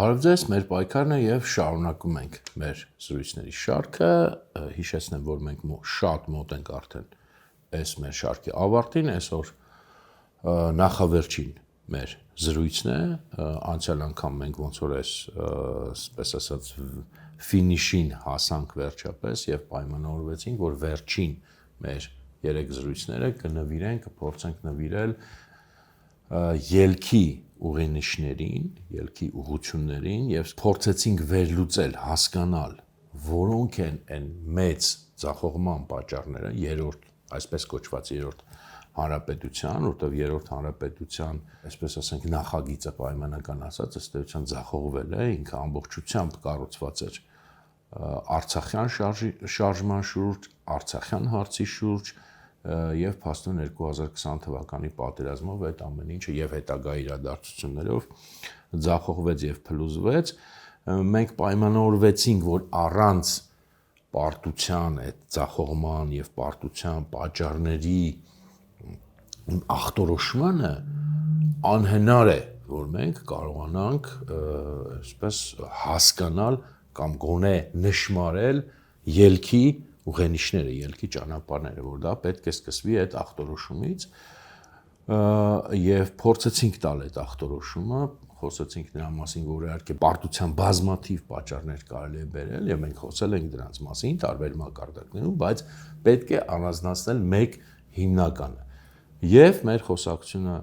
Բարև ձեզ, մեր պայքարն է եւ շարունակում ենք մեր զրույցների շարքը, հիշեցնեմ, որ մենք շատ մոտ ենք արդեն այս մեր շարքի ավարտին, այսօր նախավերջին մեր զրույցն է, անցյալ անգամ մենք ոնց որ այսպես ասած ֆինիշին հասանք վերջապես եւ պայմանավորվեցինք, որ վերջին մեր 3 զրույցները կնվիրենք, կփորձենք նվիրել ելքի ուղենիշներին, ելքի ուղղություններին եւ փորձեցինք վերլուծել, հասկանալ, որոնք են այն մեծ ձախողման պատճառները երրորդ, այսպես կոչված երրորդ հանրապետության, որտեղ երրորդ հանրապետության, այսպես ասենք, նախագիծը պայմանական ասած, ըստ էության ձախողվել է, ինքը ամբողջությամբ կառուցված էր Արցախյան շարժման շուրջ, Արցախյան հարցի շուրջ եւ փաստորեն 2020 թվականի պատերազմով այդ ամեն ինչը եւ հետագա իրադարձություններով ձախողվեց եւ փլուզվեց, մենք պայմանավորվեցինք, որ առանց պարտության այդ ձախողման եւ պարտության պատճառների ախտորոշմանը անհնար է, որ մենք կարողանանք այսպես հասկանալ կամ գոնե նշмарել ելքի ուղենիշները, ելքի ճանապարհները, որ դա պետք է սկսվի այդ ախտորոշումից եւ փորձեցինք տալ այդ ախտորոշումը, խոսեցինք նրա մասին, որ իհարկե պարտության բազմաթիվ պատճառներ կարելի է բերել եւ մենք խոսել ենք դրանց մասին տարբեր մակարդակներում, բայց պետք է առանձնացնել մեկ հիմնականը։ Եվ մեր խոսակցությունը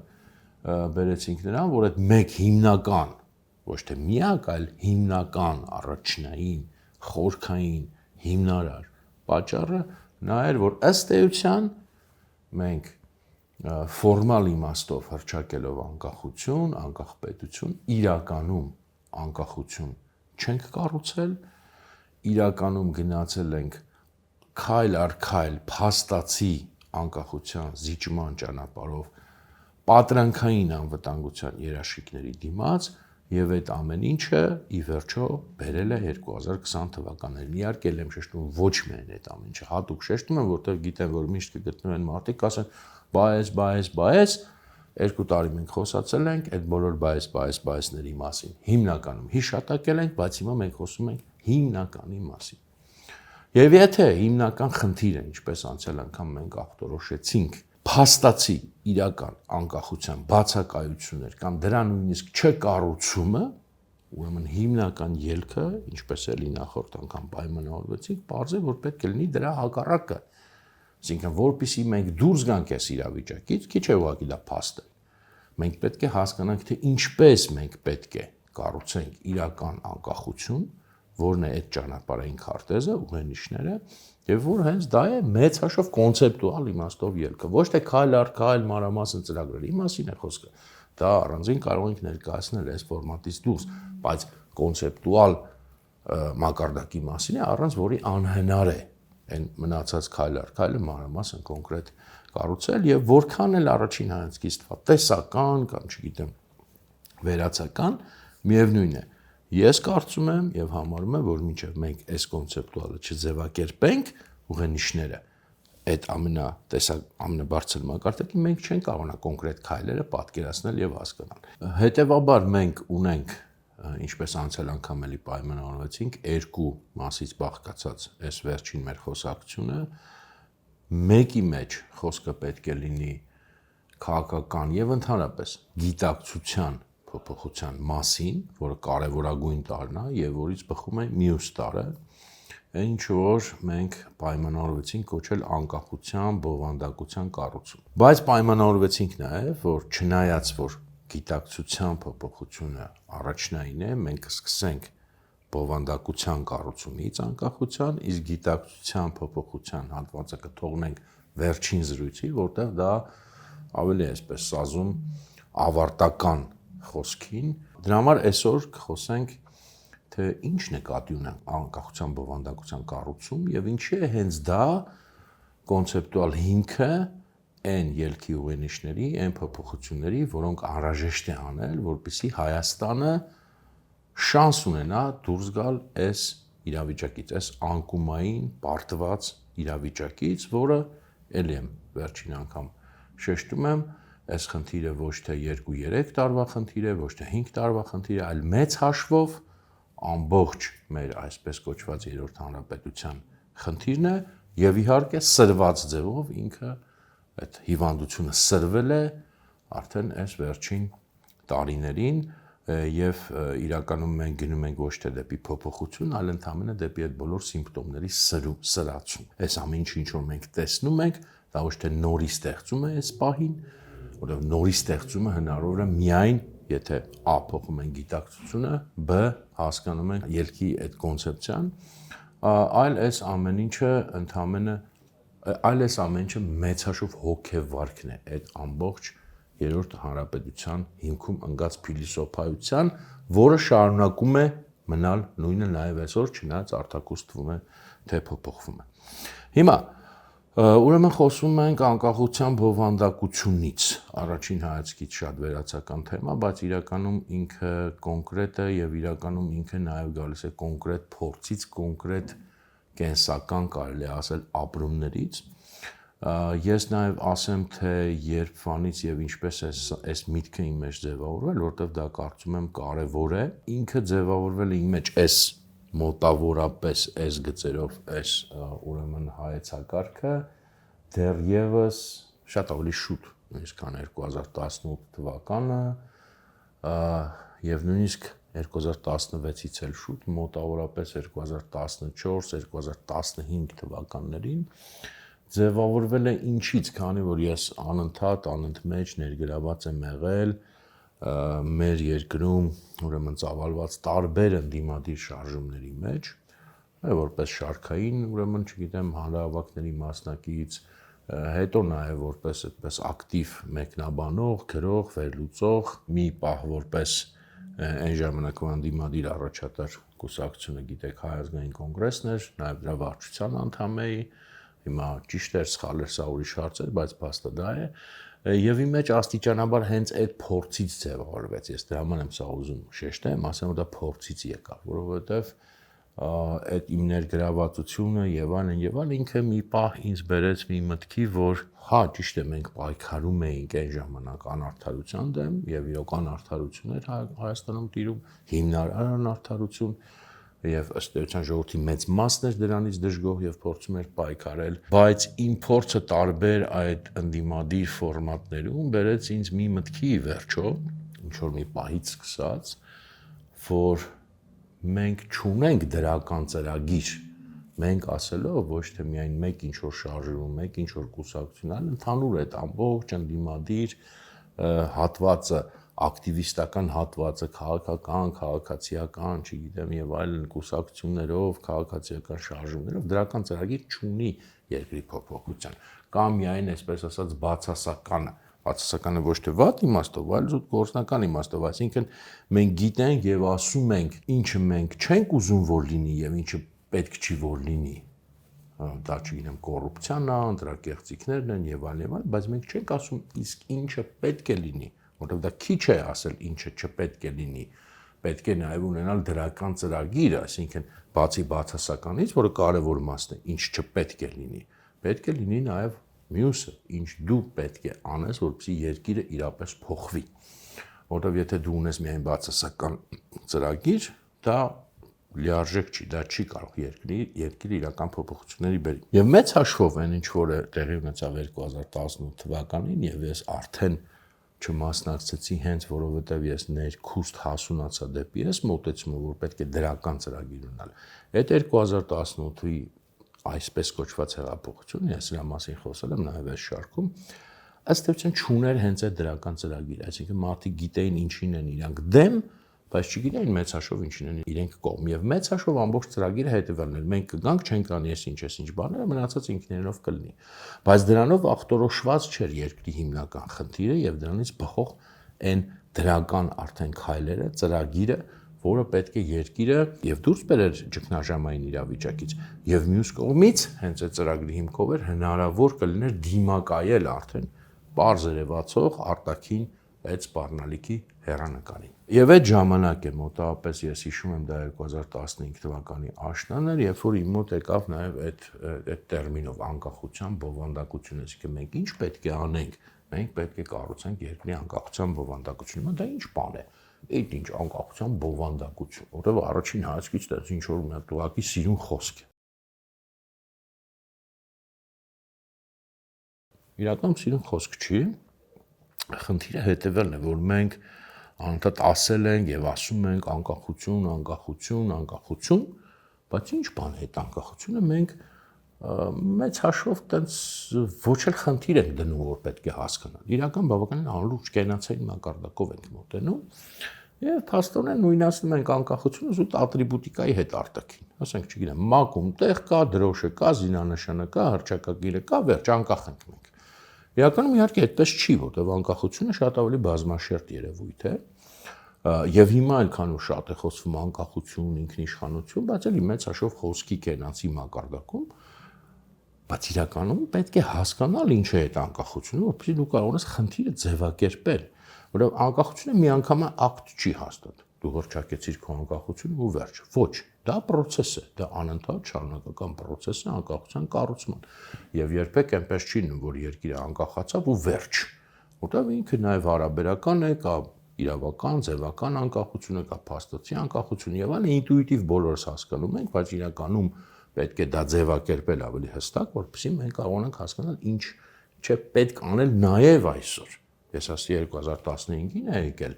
բերեցինք նրան, որ այդ մեկ հիմնական, ոչ թե միակ, այլ հիմնական, առաջնային, խորքային, հիմնարար պատճառը նա էր, որ ըստ էության մենք ֆորմալ իմաստով հռչակելով անկախություն, անկախ պետություն, իրականում անկախություն չենք կառուցել, իրականում գնացել ենք քայլ առ քայլ փաստացի անկախության զիջման ճանապարհով պատրանքային անվտանգության երաշխիքների դիմաց եւ այդ ամեն ինչը ի վերջո բերել է 2020 թվականներին։ Իհարկե եմ շեշտում ոչ միայն այդ ամեն ինչը, հատուկ շեշտում եմ, որտեղ գիտեմ, որ միշտ կգտնվեն մարդիկ, ասեն բայես, 2 տարի մենք խոսացել ենք այդ բոլոր բայեսների մասին։ Հիմնականում հիշատակել ենք, բայց հիմա մենք խոսում ենք հիմնականի մասին։ Եվ եթե հիմնական խնդիրը, ինչպես անցյալ անգամ մենք ախտորոշեցինք, փաստացի իրական անկախության բացակայություններ կամ դրա նույնիսկ չկառուցումը, ուրեմն հիմնական ելքը, ինչպես էլի նախորդ անգամ պայմանավորվեցինք, պարզ է, որ պետք է լինի դրա հակառակը։ Այսինքն, որpիսի մենք դուրս գանք այս իրավիճակից, քիչ է ուղղակի դա փաստ է։ Մենք պետք է հասկանանք, թե ինչպես մենք պետք է կառուցենք իրական անկախություն, որն է այդ ճանապարհային քարտեզը, ուղենիշները, եւ որ հենց դա է մեծ հաշվով կոնցեպտուալ իմաստով ելքը, ոչ թե քայլ առ քայլ մանրամասն ծրագրերի մասին է խոսքը։ Դա առանձին կարող ենք ներկայացնել այս ֆորմատից դուրս, բայց կոնցեպտուալ մակարդակի մասին է, առանց որի անհնար է այն մնացած քայլ առ քայլը մանրամասն կոնկրետ կառուցել եւ որքան էլ առաջին հայացքից թվա տեսական կամ չգիտեմ վերացական, միևնույն է։ Ես կարծում եմ եւ համարում եմ, որ մինչեւ մենք այս կոնցեպտուալը չձևակերպենք ուղենիշները, այդ ամենաբարձր մակարդակի մենք չենք կարողանա կոնկրետ քայլերը պատկերացնել եւ հասկանալ։ Հետեւաբար մենք ունենք, ինչպես անցյալ անգամ էլի պայմանավորվեցինք, 2 մասից բաղկացած այս վերջին մեր խոսակցությունը, մեկի մեջ խոսքը պետք է լինի քաղաքական եւ ընդհանրապես գիտակցության փոփոխության մասին, որը կարևորագույն տարրն է եւ որից բխում է մյուս տարը, ինչ որ մենք պայմանավորվեցինք կոչել անկախության բովանդակության կառուցում։ Բայց պայմանավորվեցինք նաեւ, որ չնայած որ գիտակցության փոփոխությունը առաջնային է, մենք կսկսենք բովանդակության կառուցումից անկախության, իսկ գիտակցության փոփոխության հատվածը կթողնենք վերջին զրույցի, որտեղ դա ավելի այսպես սազում ավարտական խոսքին։ Դրա համար այսօր կխոսենք, թե ինչ նկատի ունենք անկախության բովանդակության կառուցում եւ ինչի է հենց դա կոնցեպտուալ հիմքը այն ելքի ուղենիշների, այն փոփոխությունների, որոնք անհրաժեշտ է անել, որպեսզի Հայաստանը շանս ունենա դուրս գալ այս իրավիճակից, այս անկումային պարտված իրավիճակից, որը էլի եմ վերջին անգամ շեշտում եմ, այս խնդիրը ոչ թե 2-3 տարվա խնդիր է, ոչ թե 5 տարվա խնդիր է, այլ մեծ հաշվով ամբողջ մեր այսպես կոչված երրորդ հանրապետության խնդիրն է եւ իհարկե սրված ձևով ինքը այդ հիվանդությունը սրվել է արդեն այս վերջին տարիներին եւ իրականում մենք գնում ենք ոչ թե դեպի փոփոխություն, այլ ընդհանրապես դեպի այդ բոլոր սիմպտոմների սրացում։ Այս ամեն ինչ որ մենք տեսնում ենք, դա ոչ թե նորի ստեղծում է այս պահին, որովհետեւ նորի ստեղծումը հնարավոր է միայն եթե A փոխում են գիտակցությունը, B հասկանում են ելքի այդ կոնցեպցիան, այլ այս ամեն ինչը մեծ հաշվով հոգեվարքն է այդ ամբողջ երրորդ հանրապետության հիմքում ընկած փիլիսոփայության, որը շարունակում է մնալ նույնը նաև այսօր, չնայած արտաքուստ թվում է թե փոփոխվում է։ Հիմա ուրեմն խոսում ենք անկախության բովանդակությունից, առաջին հայացքից շատ վերացական թեմա, բայց իրականում ինքը կոնկրետ է եւ իրականում ինքը նաև գալիս է կոնկրետ փորձից, կոնկրետ կենսական կարելի ասել ապրումներից։ Ես նաև ասեմ, թե երբվանից եւ ինչպես այս միտքը իմ մեջ ձևավորվել, որովհետեւ դա կարծում եմ կարեւոր է, ինքը ձևավորվել է իմ մեջ այս մոտավորապես այս գծերով, այս ուրեմն հայեցակարգը դեռևս շատ ավելի շուտ, նույնիսկ քան 2018 թվականը եւ նույնիսկ 2016-ից էլ շուտ, մոտավորապես 2014-2015 թվականներին ձևավորվել է ինչից, քանի որ ես անընդմեջ ներգրաված եմ եղել մեր երկրում ուրեմն ծավալված տարբեր ընդդիմադիր շարժումների մեջ, որպես շարքային, ուրեմն, չգիտեմ, հանրահավաքների մասնակից, հետո նաև որպես այդպես ակտիվ մեկնաբանող, գրող, վերլուծող, մի պահ որպես այն ժամանակվա ընդդիմադիր առաջատար կուսակցությունը, գիտեք, Հայ ազգային կոնգրեսն էր, նաև դրա վարչության անդամ էի, հիմա ճիշտ էր, սխալ էր, սա ուրիշ հարց էր, բայց փաստը դա է, եւ իմ մեջ աստիճանաբար հենց այդ փորձից ձևավորվեց, ես դրա համար եմ սա ուզում շեշտեմ, ասեմ, որ դա փորձից եկավ, որովհետեւ այդ իմ ներգրավվածությունը եւ այլն ինքը մի պահ ինձ բերեց մի մտքի, որ հա ճիշտ է մենք պայքարում էինք այն ժամանակ անարդարության դեմ եւ իրոք անարդարություն էր Հայաստանում տիրում, հիմնարար անարդարություն եւ ըստ էության ժողովրդի մեծ մասն էր դրանից դժգոհ եւ փորձում էր պայքարել, բայց իմ փորձը տարբեր այդ ընդդիմադիր ֆորմատներում բերեց ինձ մի մտքի վերջո, ինչ որ մի պահից սկսած, որ մենք չունենք դրական ծրագիր, մենք ասելով ոչ թե միայն մեկ ինչ որ շարժում, մեկ ինչ որ կուսակցություն, այլ ընդհանուր այդ ամբողջ ընդդիմադիր հատվածը, ակտիվիստական հատվածը, քաղաքական, քաղաքացիական, չգիտեմ, եւ այլն կուսակցություններով, քաղաքացիական շարժումներով դրական ծրագիր չունի երկրի փոփոխության, կամ միայն այսպես ասած բացասականը ոչ թե վատ իմաստով, այլ զուտ գործնական իմաստով, այսինքն մենք գիտենք եւ ասում ենք, ինչը մենք չենք ուզում որ լինի եւ ինչը պետք չի որ լինի, դա չգիտեմ կոռուպցիան է, ընտրակեղծիքներն են եւ այլն, բայց մենք չենք ասում իսկ ինչը պետք է լինի, որովհետեւ դա քիչ է ասել ինչը չպետք է լինի, պետք է նաեւ ունենալ դրական ծրագիր, այսինքն բացի բացասականից, որը կարեւոր մասն է, ինչ չպետք է լինի, պետք է լինի նաեւ մյուսը, ինչ դու պետք է անես, որպեսզի երկիրը իրապես փոխվի, որովհետև եթե դու ունես միայն բացասական ծրագիր, դա լիարժեք չի, դա չի կարող երկիրը իրական փոփոխությունների բերի։ Եվ մեծ հաշվով այն ինչ որը տեղի ունեցավ 2018 թվականին, եւ ես արդեն չմասնակցեցի հենց որովհետև ես ներքուստ հասունացա դեպի այս մոտեցումը, որ պետք է դրական ծրագիր ունենալ։ Այդ 2018-ի այսպես կոչված հեղափոխություն, ես դրա մասին խոսել եմ նաև այս շարքում, ըստ էության չուներ հենց այդ դրական ծրագիր, այսինքն մարդիկ գիտեին ինչին են իրանք դեմ, բայց չգիտեին մեծ հաշվով ինչին են իրենք կողմ, եւ մեծ հաշվով ամբողջ ծրագիրը հետևյալն էր, մենք կգանք, չենք անի ես ինչ բաները, մնացած ինքներով կլինի, բայց դրանով ախտորոշված չէր երկրի հիմնական խնդիրը եւ դրանից բխող այն դրական արդեն քայլերը, ծրագիրը, որը պետք է երկիրը եւ դուրս բերեր ճգնաժամային իրավիճակից եւ մյուս կողմից հենց այդ ծրագրի հիմքով էր հնարավոր կլիներ դիմակայել արդեն բարձրացող արտաքին այդ սպառնալիքի հեռանկարին։ Եվ այդ ժամանակ է մոտավորապես ես հիշում եմ դա 2015 թվականի աշնանն էր, երբ որ իմ մոտ եկավ նաև այդ տերմինով անկախության բովանդակությունը, այսինքն մենք ինչ պետք է անենք մենք պետք է կառուցենք երկրի անկախության բովանդակությունը։ Դա ինչ բան է։ Այդ ինչ անկախության բովանդակություն, որտեղ առաջին հայացքից դա ինչ որ մի հատ ուղղակի սիրուն խոսք է։ Իրական սիրուն խոսք չի։ Խնդիրը հետևելն է, որ մենք անընդհատ ասել ենք եւ ասում ենք անկախություն, անկախություն, անկախություն, բայց ինչ բան է այդ անկախությունը մենք մեծ հաշվով տենց ոչ էլ խնդիր ենք դնում, որ պետք է հասկանալ։ Իրական բավականին անլուրջ կենացային մակարդակով ենք մոտենում եւ փաստորեն նույնացնում ենք անկախությունը զուտ ատրիբուտիկայի հետ արտաքին։ Ասենք, չգիտեմ, մակում տեղ կա, դրոշը կա, զինանշանը կա, հռչակագիրը կա, վերջ անկախ ենք մենք։ Իրականում իհարկե այդպես չի, որտեղ անկախությունը շատ ավելի բազմաշերտ երևույթ է։ Եվ հիմա այնքան ու շատ է խոսվում անկախություն, ինքնիշխանություն, բայց էլի մեծ հաշվով խոսքի կենացի մակարդակում, բայց իրականում պետք է հասկանալ ինչ է այդ անկախությունը, որովհետեւ դու կարողանաս խնդիրը ձևակերպել, որովհետեւ անկախությունը միանգամայն ակտ չի հաստատ։ Դու հռչակեցիր քո անկախությունը ու վերջ։ Ոչ, դա process է, դա անընդհատ շարունակական process է անկախության կառուցման։ Եվ երբեք այնպես չի լինում, որ երկիրը անկախացավ ու վերջ։ Որտեղ ինքը նաև հարաբերական է, կա իրավական, ձևական անկախությունը, կա փաստացի անկախություն եւ այլն, ինտուիտիվ բոլորս հասկանում ենք, բայց իրականում պետք է դա ձևակերպել ավելի հստակ, որպեսզի մենք կարողանանք հասկանալ ինչ չէ պետք անել նաև այսօր։ Ես ասի 2015-ին է եկել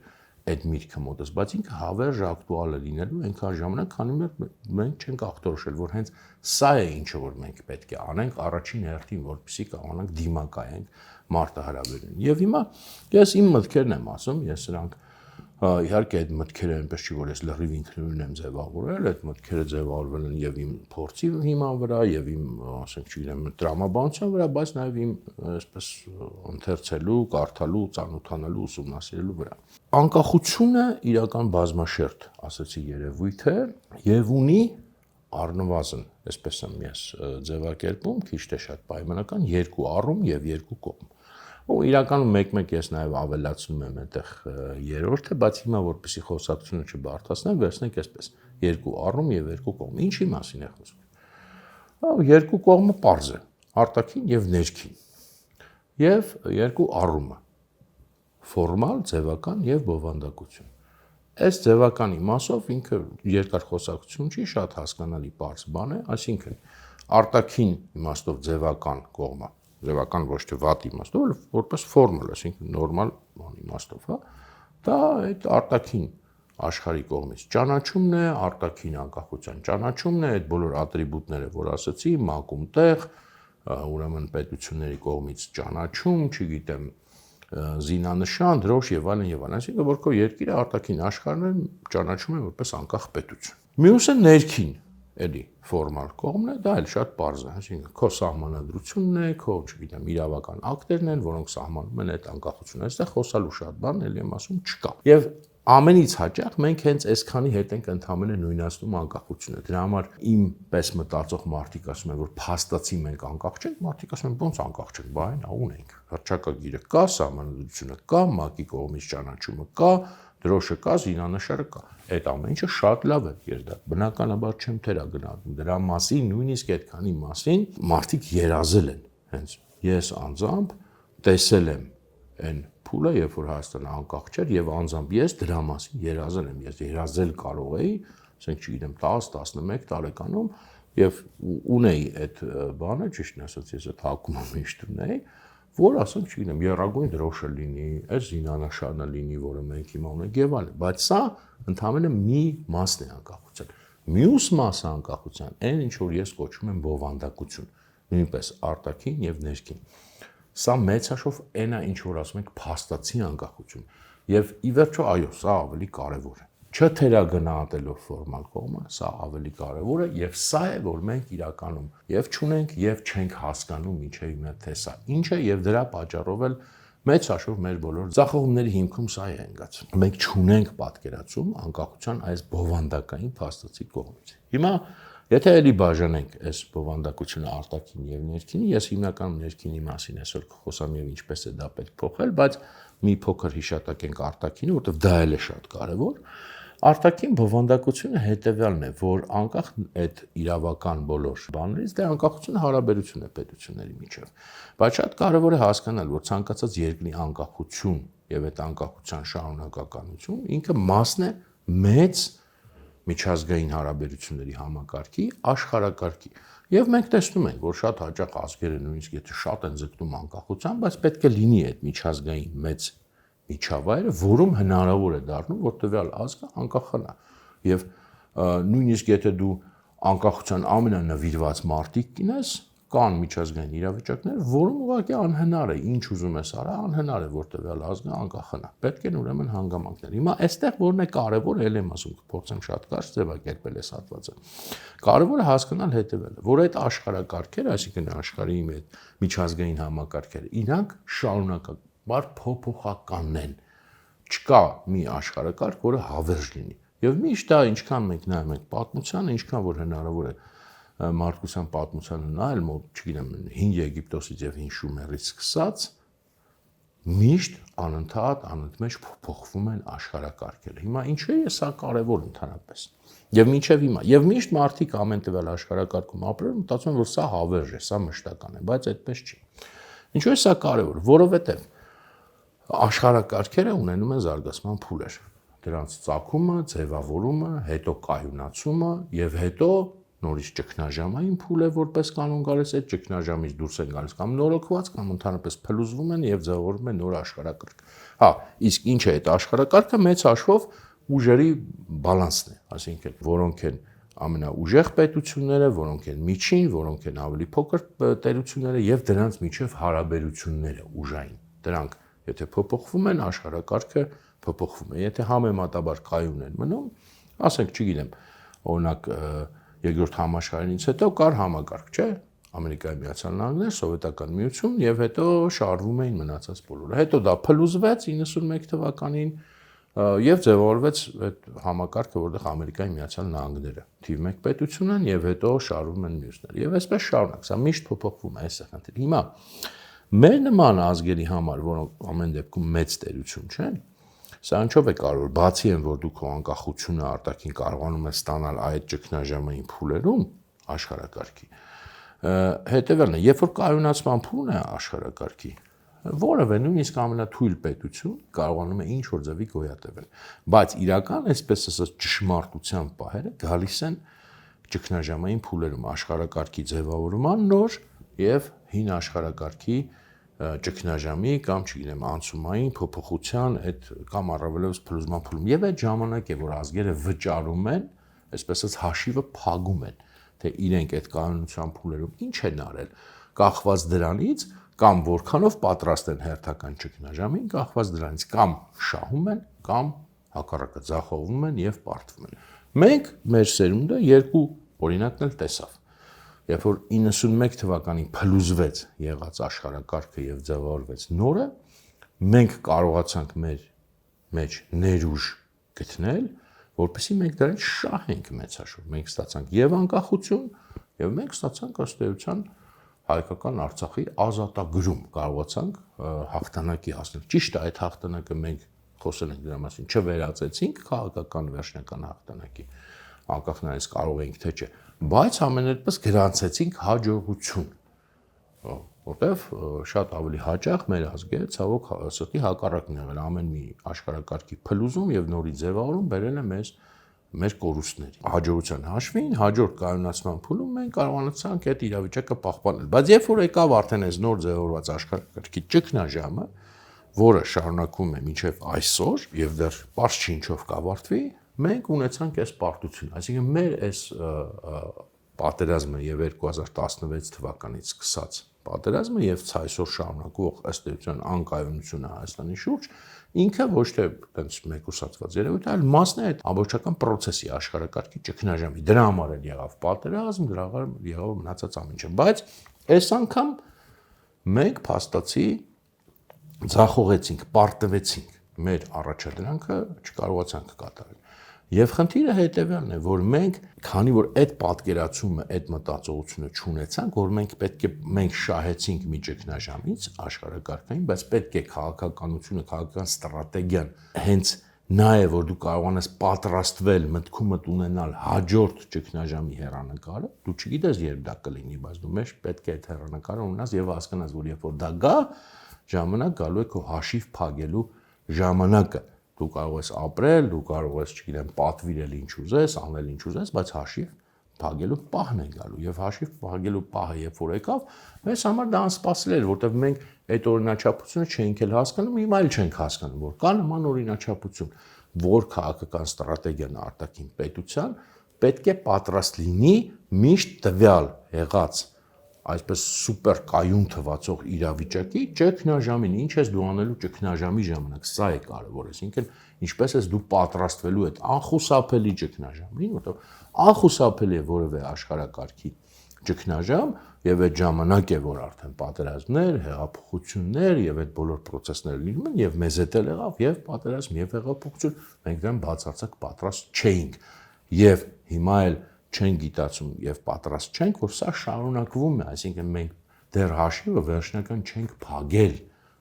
այդ միտքը մոտս, բայց ինքը հավերժ ակտուալ է լինելու այնքան ժամանակ, քանի մենք չենք ախտորոշել, որ հենց սա է ինչը որ մենք պետք է անենք առաջին հերթին, որպեսզի կարողանանք դիմակայենք մարտահրավերին։ Եվ հիմա ես իմ մտքերն եմ ասում, ես սրանք իհարկե այդ մտքերը այնպես չի, որ ես լրիվ ինքնուրույն եմ ձևավորել, այդ մտքերը ձևավորվել են եւ իմ փորձի հիման վրա, եւ իմ, ասենք, չգիտեմ, տրամաբանության վրա, բայց նաեւ իմ այսպես ընթերցելու, կարդալու, ծանոթանալու, ուսումնասիրելու վրա։ Անկախությունը իրական բազմաշերտ, ասեցի, երևույթ է եւ ունի առնվազն, այսպես եմ ես ձևակերպում, քիչ թե շատ պայմանական երկու առում եւ երկու կողմ։ Ու իրականում մեկ-մեկ ես նաև ավելացնում եմ այդտեղ երրորդը, բայց հիմա որպեսզի խոսակցությունը չբարդացնեմ, վերցնենք այսպես. երկու առում եւ երկու կողմ։ Ինչի մասին է խոսքը։ Երկու կողմը պարզ է, արտաքին եւ ներքին։ Եվ երկու առումը՝ ֆորմալ, ձևական եւ բովանդակություն։ Այս ձևականի մասով ինքը երկար խոսակցություն չի, շատ հասկանալի պարզ բան է, այսինքն արտաքին իմաստով ձևական կողմը ձևական ոչ թե վատ իմաստով, այլ որպես ֆորմալ, այսինքն նորմալ իմաստով, հա, դա այդ արտաքին աշխարհի կողմից ճանաչումն է, արտաքին անկախության ճանաչումն է, այդ բոլոր ատրիբուտները, որ ասացի, մակում տեղ, ուրեմն պետությունների կողմից ճանաչում, չգիտեմ, զինանշան, դրոշ եւ այլն եւ այլն, այսինքն որ քո երկիրը արտաքին աշխարհն է ճանաչում է որպես անկախ պետություն։ Մյուսը ներքին էլի ֆորմալ կողմն է, դա էլ շատ պարզ է, այսինքն քո սահմանադրությունն է, քո, չգիտեմ, իրավական ակտերն են, որոնք սահմանում են այդ անկախությունը։ Այստեղ խոսալու շատ բան, էլի եմ ասում, չկա։ Եվ ամենից հաճախ մենք հենց այսքանի հետ ենք ընդհանրապես նույնացնում անկախությունը։ Դրա համար իմ պես մտածող մարդիկ ասում են, որ փաստացի մենք անկախ չենք, մարդիկ ասում են, ոնց անկախ չենք, բա այն ունենք։ Հռչակագիրը կա, սահմանադրությունը կա, ՄԱԿ-ի կողմից ճանաչումը կա, դրոշը կա, զինանշանը կա։ Այդ ամեն ինչը շատ լավ է, ես դա բնականաբար չեմ թերագնահատում։ Դրա մասին, նույնիսկ այդքանի մասին մարդիկ երազել են։ Հենց ես անձամբ տեսել եմ այն փուլը, երբ որ Հայաստանը անկախ չէր եւ անձամբ ես դրա մասին երազել եմ։ Ես երազել կարող էի, ասենք, չգիտեմ, 10-11 տարեկանում եւ ունեի այդ բանը, ճիշտն ասած, ես այդ հակումը միշտ ունեի, որ ասենք, չգիտեմ, երագույն դրոշը լինի, այս զինանշանը լինի, որը մենք հիմա ունենք եւ այլն, բայց սա ընդհանրապես մի մասն է անկախության։ Մյուս մասը անկախության, այն ինչ որ ես կոչում եմ բովանդակություն, նույնպես արտաքին եւ ներքին։ Սա մեծ հաշվով այն է, ինչ որ ասում ենք փաստացի անկախություն։ Եվ ի վերջո, այո, սա ավելի կարեւոր է։ Չթերագնահատելով ֆորմալ կողմը, սա ավելի կարեւոր է եւ սա է, որ մենք իրականում եւ չունենք եւ չենք հասկանում ինչեւ հիմա թե սա ինչ է եւ դրա պատճառով էլ մեծ հաշվով մեր բոլոր ձախողումների հիմքում սա է ընկած։ Մենք չունենք պատկերացում անկախության այս բովանդակային փաստացի կողմից։ Հիմա եթե էլի բաժանենք այս բովանդակությունը արտաքին եւ ներքինի, ես հիմնականում ներքինի մասին այսօր կխոսամ եւ ինչպես է դա պետք փոխել, բայց մի փոքր հիշատակենք արտաքինը, որովհետեւ դա էլ է շատ կարեւոր։ Արտաքին բովանդակությունը հետևյալն է, որ անկախ այդ իրավական բոլոր բաներից, դե անկախությունը հարաբերություն է պետությունների միջև։ Բայց շատ կարևոր է հասկանալ, որ ցանկացած երկրի անկախություն եւ այդ անկախության շարունակականություն ինքը մասն է մեծ միջազգային հարաբերությունների համակարգի, աշխարհակարգի։ Եվ մենք տեսնում ենք, որ շատ հաճախ ազգերը նույնիսկ եթե շատ են ձգտում անկախության, բայց պետք է լինի այդ միջազգային մեծ միջավայրը, որում հնարավոր է դառնում, որ տվյալ ազգը անկախանա։ Եվ նույնիսկ եթե դու անկախության ամենանվիրված մարտիկ կինես, կան միջազգային իրավիճակներ, որում ուղղակի անհնար է, ինչ ուզում ես արա, անհնար է, որ տվյալ ազգը անկախանա։ Պետք են ուրեմն հանգամանքներ։ Հիմա այստեղ որն է կարևորը, ել եմ ասում, կփորձեմ շատ կարճ ձևակերպել այս հատվածը։ Կարևորը հասկանալ հետևելը, որ այդ աշխարհակարգերը, այսինքն աշխարհի այդ միջազգային համակարգերը, իրանք շարունակաբար փոփոխական են։ Չկա մի աշխարհակարգ, որը հավերժ լինի։ Եվ միշտ դա ինչքան մենք նայում ենք պատմությանը, ինչքան որ հնարավոր է մարդկության պատմությանը նայել, չգիտեմ, 5 Եգիպտոսից եւ 5 Շումերից սկսած, միշտ անընդմեջ փոփոխվում են աշխարհակարգերը։ Հիմա ինչու է սա կարևոր ընդհանրապես։ Եվ մինչև հիմա, եւ միշտ մարդիկ ամեն տվյալ աշխարհակարգում ապրում, մտածում են, որ սա հավերժ է, սա մշտական է, բայց այդպես չի։ Ինչու է սա կարևոր, որովհետեւ աշխարհակարգերը ունենում են զարգացման փուլեր։ Դրանց ծագումը, ձևավորումը, հետո կայունացումը եւ հետո նորից ճգնաժամային փուլ է որպես կանոն գալիս, այդ ճգնաժամից դուրս են գալիս կամ նորոգված կամ ընդհանրապես փլուզվում են եւ ձևավորվում են նոր աշխարհակարգ։ Հա, իսկ ինչ է այդ աշխարհակարգը մեծ հաշվով ուժերի բալանսն է, այսինքն որոնք են ամենաուժեղ պետությունները, որոնք են միջին, որոնք են ավելի փոքր տերությունները եւ դրանց միջև հարաբերությունները ուժային։ Դրանք եթե փոփոխվում են, աշխարհակարգը փոփոխվում է։ Եթե համեմատաբար կայուն են մնում, ասենք, չգիտեմ, օրինակ Երկրորդ համաշխարհայինից հետո կար համակարգ, չէ՞։ Ամերիկայի Միացյալ Նահանգներ, Սովետական Միություն եւ հետո շարվում էին մնացած բոլորը։ Հետո դա փլուզվեց 91 թվականին եւ ձևավորվեց այդ համակարգը, որտեղ Ամերիկայի Միացյալ Նահանգները թիվ 1 պետություն են եւ հետո շարվում են մյուսները։ Եվ այսպես շարունակ, սա միշտ փոփոխվում է, այս է խնդիրը։ Հիմա մեր նման ազգերի համար, որոնք ամեն դեպքում մեծ տերություն չեն, սա ինչով է կարևոր, բացի այն, որ դու քո անկախությունը արտաքին կարողանում ես ստանալ այդ ճգնաժամային փուլերում աշխարհակարգի, հետևյալն է, երբ որ կայունացման փուլն է աշխարհակարգի, որևէ նույնիսկ ամենաթույլ պետություն կարողանում է ինչ-որ ձևի գոյատևել, բայց իրական, այսպես ասած, ճշմարտության պահերը գալիս են ճգնաժամային փուլերում աշխարհակարգի ձևավորման նոր եւ հին աշխարհակարգի ճգնաժամի կամ չգիտեմ անցումային փոփոխության այդ կամ առավելևս փլուզման փուլում եւ այդ ժամանակ է որ ազգերը վճարում են, այսպես ասած հաշիվը փակում են, թե իրենք այդ կանոնության փուլերում ինչ են արել, կախված դրանից կամ որքանով պատրաստ են հերթական ճգնաժամին, կախված դրանից կամ շահում են, կամ հակառակը ձախողվում են եւ պարտվում են։ Մենք մեր սերունդը երկու օրինակն էլ տեսավ։ Երբ որ 91 թվականին փլուզվեց եղած աշխարհակարգը եւ ձևավորվեց նորը, մենք կարողացանք մեր մեջ ներուժ գտնել, որպեսզի մենք դրանից շահենք մեծ հաշվով։ Մենք ստացանք եւ անկախություն, եւ մենք ստացանք ըստ էության հայկական Արցախի ազատագրում, կարողացանք հաղթանակի հասնել։ Ճիշտ է, այդ հաղթանակը մենք խոսել ենք դրա մասին, չվերածեցինք քաղաքական վերջնական հաղթանակի, անկախ նրանից կարող ենք թե չէ, բայց ամեներպես գրանցեցինք հաջողություն, որտեվ շատ ավելի հաճախ մեր ազգերը ցավոք սրտի հակառակն եղել, ամեն մի աշխարհակարգի փլուզում եւ նորի ձևավորում բերել է մեր կորուստների։ Հաջողության հաշվին, հաջորդ կայունացման փուլում մենք կարողացանք այդ իրավիճակը պահպանել։ Բայց երբ որ եկավ արդեն այս նոր ձևավորված աշխարհակարգի ճգնաժամը, որը շարունակվում է մինչև այսօր եւ դեռ պարզ չի ինչով կավարտվի, մենք ունեցանք այս պարտություն, այսինքն մեր այս պատերազմը եւ 2016 թվականից սկսած պատերազմը եւ այսօր շարունակվող ըստ էության անկայունությունը Հայաստանի շուրջ ինքը ոչ թե այդպես մեկուսացված երևույթ, այլ մասն է այդ ամբողջական process-ի աշխարհակարգի ճգնաժամի։ Դրա համար էլ եղավ պատերազմ, դրա համար եղավ մնացած ամեն ինչը, բայց այս անգամ մենք փաստացի ձախողեցինք, պարտվեցինք, մեր առաջադրանքը չկարողացանք կատարել։ Եվ խնդիրը հետևյալն է, որ մենք, քանի որ այդ պատկերացումը, այդ մտածողությունը չունեցանք, որ մենք շահեցինք մի ճգնաժամից աշխարհակարգային, բայց պետք է քաղաքականությունը, քաղաքական ստրատեգիան հենց նա է, որ դու կարողանաս պատրաստվել մտքումդ ունենալ հաջորդ ճգնաժամի հեռանկարը, դու չգիտես երբ դա կլինի, բայց դու մեջ պետք է այդ հեռանկարը ունենաս եւ հասկանաս, որ երբ որ դա գա, ժամանակ գալու է քո հաշիվ փակելու ժամանակը։ Դու կարող ես ապրել, դու կարող ես, չգիտեմ, պատվիրել ինչ ուզես, անել ինչ ուզես, բայց հաշիվ փակելու պահն է գալու եւ հաշիվ փակելու պահը երբ որ եկավ, մեզ համար դա անսպասելի էր, որտեղ մենք այդ օրինաչափությունը չէինք էլ հասկանում, հիմա էլ չենք հասկանում, որ կա նման օրինաչափություն, որ քաղաքական ստրատեգիան արտաքին պետության պետք է պատրաստ լինի միշտ տվյալ եղած այսպես սուպեր կայուն թվացող իրավիճակի ճգնաժամին, ինչ ես դու անելու ճգնաժամի ժամանակ, սա է կարևորը, այսինքն ինչպես ես դու պատրաստվելու այդ անխուսափելի ճգնաժամին, որտեղ անխուսափելի է որևէ աշխարհակարգի ճգնաժամ եւ այդ ժամանակ է որ արդեն պատերազմներ, հեղափոխություններ եւ այդ բոլոր process-ները լինում են եւ մեզ հետ էլ եղավ եւ պատերազմ եւ հեղափոխություն, մենք դրան բացարձակ պատրաստ չէինք եւ հիմա էլ չենք գիտացում եւ պատրաստ չենք, որ սա շարունակվում է, այսինքն մենք դեռ հաշիվը վերջնական չենք փակել,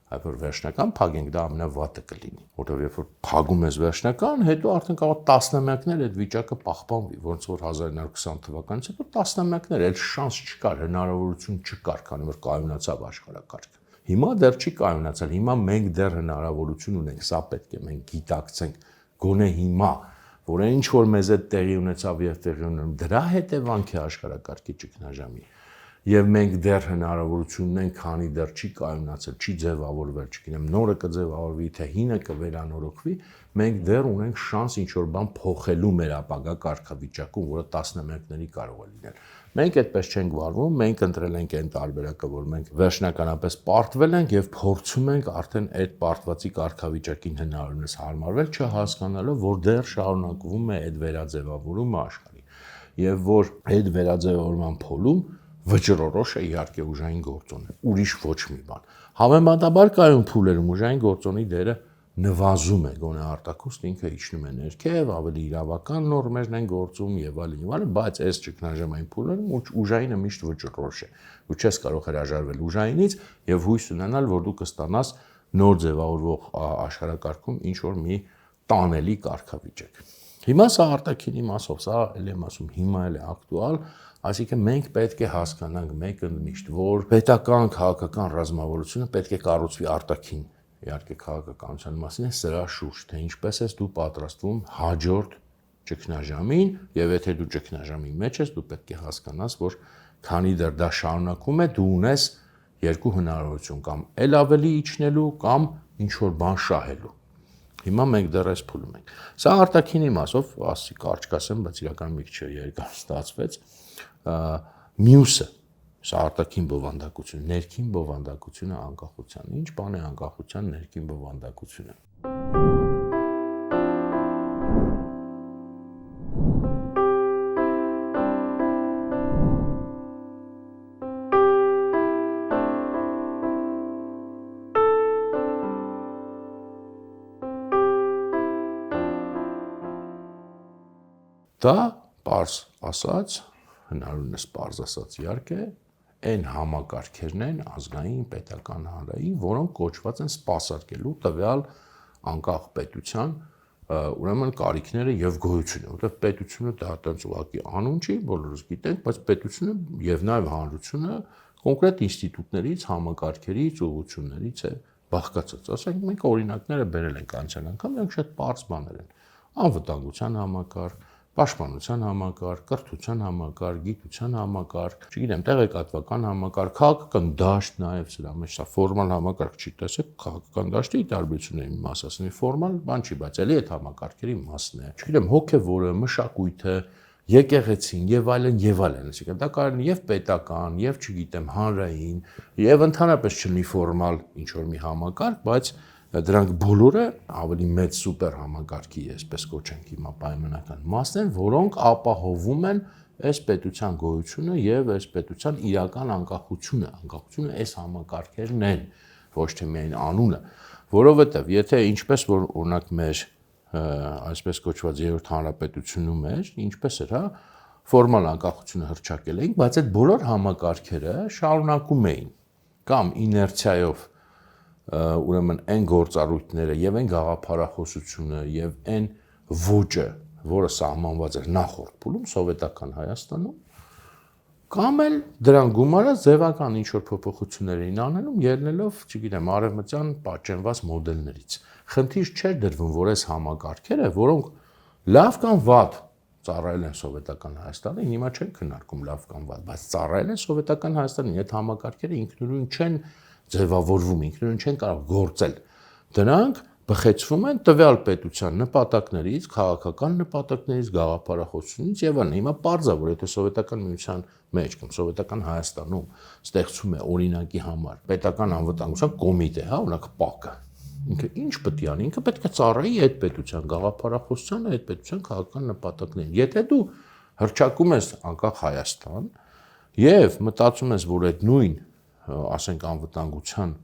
այլ որ վերջնական փակենք դա ամենավատը կլինի, որովհետեւ երբ որ փակում ես վերջնական, հետո արդեն կարող տասնամյակներ այդ վիճակը պահպանվի, ոնց որ 1920 թվականից հետո տասնամյակներ այդ շանս չկար, հնարավորություն չկար, քանի որ կայունացավ աշխարհակարգը։ Հիմա դեռ չի կայունացել, հիմա մենք դեռ հնարավորություն ունենք, սա պետք է մենք գիտակցենք, գոնե հիմա որ ինչ որ մեզ այդ տեղի ունեցավ եւ տեղի ունենում, դրա հետևանք է աշխարհակարգի ճգնաժամի։ Եվ մենք դեռ հնարավորություն ունենք, քանի դեռ չի կայունացել, չի ձևավորվել, չգիտեմ, նորը կձևավորվի, թե հինը կվերանորոգվի, մենք դեռ ունենք շանս ինչ որ բան փոխելու մեր ապագա կարգավիճակում, որը տասնամյակների կարող է լինել։ Մենք այդպես չենք վարվում, մենք ընտրել ենք այն տարբերակը, որ մենք վերջնականապես պարտվել ենք եւ փորձում ենք արդեն այդ պարտվածի կարգավիճակին հնարավորինս հարմարվել, չհասկանալով, որ դեռ շարունակվում է այդ վերաձևավորումը աշխարհի եւ որ այդ վերաձևավորման փուլում վճռորոշ է իհարկե ուժային գործոնը, ուրիշ ոչ մի բան։ Համեմատաբար կայուն փուլերում ուժային գործոնի դերը նվազում է, գոնե արտաքուստ ինքը իջնում է ներքև, ավելի իրավական նորմերն են գործում եւ այլն, բայց այս ճգնաժամային փուլերում ուժայինը միշտ վճռորոշ է։ Դու չես կարող հրաժարվել ուժայինից եւ հույս ունենալ, որ դու կստանաս նոր ձևավորվող աշխարհակարգում ինչ որ մի տանելի կարգավիճակ։ Հիմա սա արտաքինի մասով, սա էլ եմ ասում, հիմա էլ է ակտուալ, այսինքն մենք պետք է հասկանանք մեկ ընդմիշտ, որ պետական քաղաքական ռազմավարությունը պետք է կառուցվի արտաքին, իհարկե քաղաքականության մասին է սրա շուրջ, թե ինչպես ես դու պատրաստվում հաջորդ ճգնաժամին, եւ եթե դու ճգնաժամի մեջ ես, դու պետք է հասկանաս, որ քանի դեռ դա շարունակում է, դու ունես երկու հնարավորություն, կամ ել ավելի իջնելու, կամ ինչ որ բան շահելու։ Հիմա մենք դեռ այս փուլում ենք։ Սա արտաքինի մասով, ասի կարճ կասեմ, բայց իրական մի քիչ երկար ստացվեց, մյուսը, սա արտաքին բովանդակություն, ներքին բովանդակությունը անկախության։ Ինչ բան է անկախության ներքին բովանդակությունը։ Դա պարզ ասած, հնարավորինս պարզ ասած իհարկե, այն համակարգերն են ազգային, պետական, հանրային, որոնք կոչված են սպասարկելու տվյալ անկախ պետության, ուրեմն կարիքները եւ գոյությունը, որտեղ պետությունը դա այդպես ուղղակի անուն չի, բոլորս գիտենք, բայց պետությունը եւ նաեւ հանրությունը կոնկրետ ինստիտուտներից, համակարգերից, ուղղություններից է բաղկացած։ Ասենք մենք օրինակները բերել ենք անցյալ անգամ, դրանք շատ պարզ բաներ են։ Անվտանգության համակարգ, պաշտպանության համակարգ, կրթության համակարգ, գիտության համակարգ, չգիտեմ, տեղեկատվական համակարգ, քաղաքական դաշտ նաև սրա մեջ սա ֆորմալ համակարգ չի, տեսեք, քաղաքական դաշտի տարբերությունների մի մաս, ասենք ֆորմալ բան չի, բայց էլի այդ համակարգերի մասն է։ Չգիտեմ, հոգևորը, մշակույթը, եկեղեցին եւ այլն, այսինքն դա կարող է եւ պետական, եւ չգիտեմ, հանրային, եւ ընդհանրապես չլինի ֆորմալ ինչ որ մի համակարգ, բայց դրանք բոլորը ավելի մեծ սուպեր համակարգի, այսպես կոչենք հիմա պայմանական մասն են, որոնք ապահովում են այս պետության գոյությունը եւ այս պետության իրական անկախությունը այս համակարգերն են, ոչ թե միայն անունը, որովհետեւ եթե ինչպես որ օրինակ մեր այսպես կոչված երրորդ հանրապետությունում էր, ինչպես էր, ֆորմալ անկախությունը հռչակել էինք, բայց այդ բոլոր համակարգերը շարունակում էին կամ իներցիայով ուրեմն այն գործառույթները եւ այն գաղափարախոսությունը եւ այն ոճը, որը սահմանված էր նախորդ փուլում սովետական Հայաստանում, կամ էլ դրան գումարած ձևական ինչ-որ փոփոխություններ էին անելում, ելնելով, չգիտեմ, արևմտյան պատճենված մոդելներից։ Խնդիր չէր դրվում, որ այս համակարգերը, որոնք լավ կամ վատ ծառայել են սովետական Հայաստանին, հիմա չեն քննարկում լավ կամ վատ, բայց ծառայել են սովետական Հայաստանին, այդ համակարգերը ինքնուրույն չեն ձևավորվում, ինքնուրույն չեն կարող գործել։ Դրանք բխեցվում են տվյալ պետության նպատակներից, քաղաքական նպատակներից, գաղափարախոսությունից եւ այլն։ Հիմա պարզ է, որ եթե սովետական միության մեջ կամ սովետական Հայաստանում ստեղծում է օրինակի համար պետական անվտանգության կոմիտե, հա, օրինակ ՊԱԿ-ը, ինքը ինչ պետք է անի, ինքը պետք է ծառայի այդ պետության գաղափարախոսությանը, այդ պետության քաղաքական նպատակներին։ Եթե դու հռչակում ես անկախ Հայաստան եւ մտածում ես, որ այդ նույն, ասենք, անվտանգության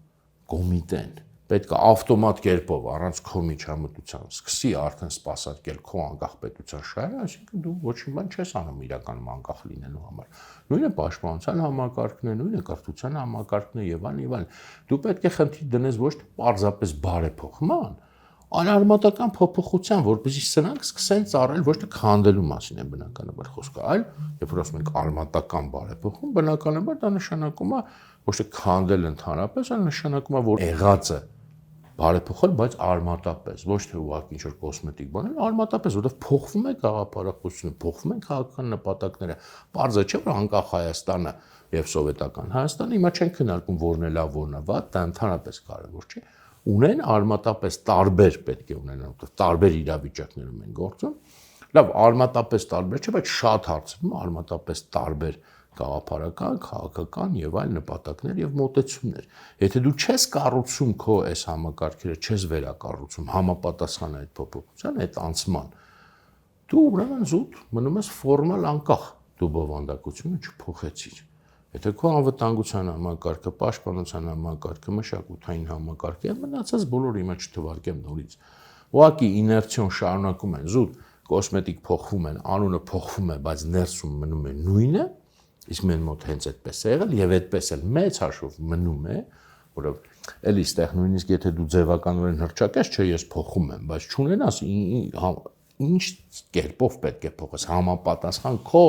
կոմիտեն պետք է ավտոմատ կերպով առանց քո միջամտության սկսի արդեն սպասարկել քո անկախ պետության շահերը, այսինքն դու ոչինչ բան չես անում իրականում անկախ լինելու համար։ Նույնը պաշտպանության համակարգն է, նույնը կրթության համակարգն է եւ այլն։ Դու պետք է խնդիր դնես ոչ թե պարզապես բարեփոխման, այլ արմատական փոփոխության, որպեսզի սրանք սկսեն ծառայել ոչ թե քանդելու մասին է բնականաբար խոսքը, այլ երբ որ ասում ենք արմատական բարեփոխում, բնականաբար դա նշանակում է ոչ թե քանդել ընդհանրապես, այլ նշանակում է, որ եղածը բարեփոխել, բայց արմատապես, ոչ թե ուղղակի ինչ-որ կոսմետիկ բան, այլ արմատապես, որովհետև փոխվում է գաղափարախոսությունը, փոխվում են քաղաքական նպատակները։ Պարզ է, չէ՞ որ անկախ Հայաստանը եւ սովետական Հայաստանը հիմա չեն քննարկում որն է լավ, որն է վատ, դա ընդհանրապես կարևոր չէ։ Ունեն արմատապես տարբեր պետք է ունենան, որովհետև տարբեր իրավիճակներում են գործում։ Լավ, արմատապես տարբեր չէ, բայց շատ հարցերում արմատապես տարբեր գաղափարական, քաղաքական եւ այլ նպատակներ եւ մոտեցումներ։ Եթե դու չես կառուցում քո այս համակարգերը, չես վերակառուցում համապատասխան այդ փոփոխության, այդ անցման, դու ուրեմն զուտ մնում ես ֆորմալ անկախ, դու բովանդակությունը չփոխեցիր։ Եթե քո անվտանգության համակարգը, պաշտպանության համակարգը, մշակութային համակարգը, մնացած բոլորը հիմա չթվարկեմ նորից։ Ուղղակի իներցիոն շարունակում են զուտ, կոսմետիկ փոխվում են, անունը փոխվում է, բայց ներսում մնում է նույնը, իսկ մենք մոտ հենց այդպես է եղել եւ այդպես էլ մեծ հաշվով մնում է, որով էլի ստեղ նույնիսկ եթե դու ձևականորեն հրճակես, չէ, ես փոխում եմ, բայց չունենաս ինչ կերպով պետք է փոխես համապատասխան քո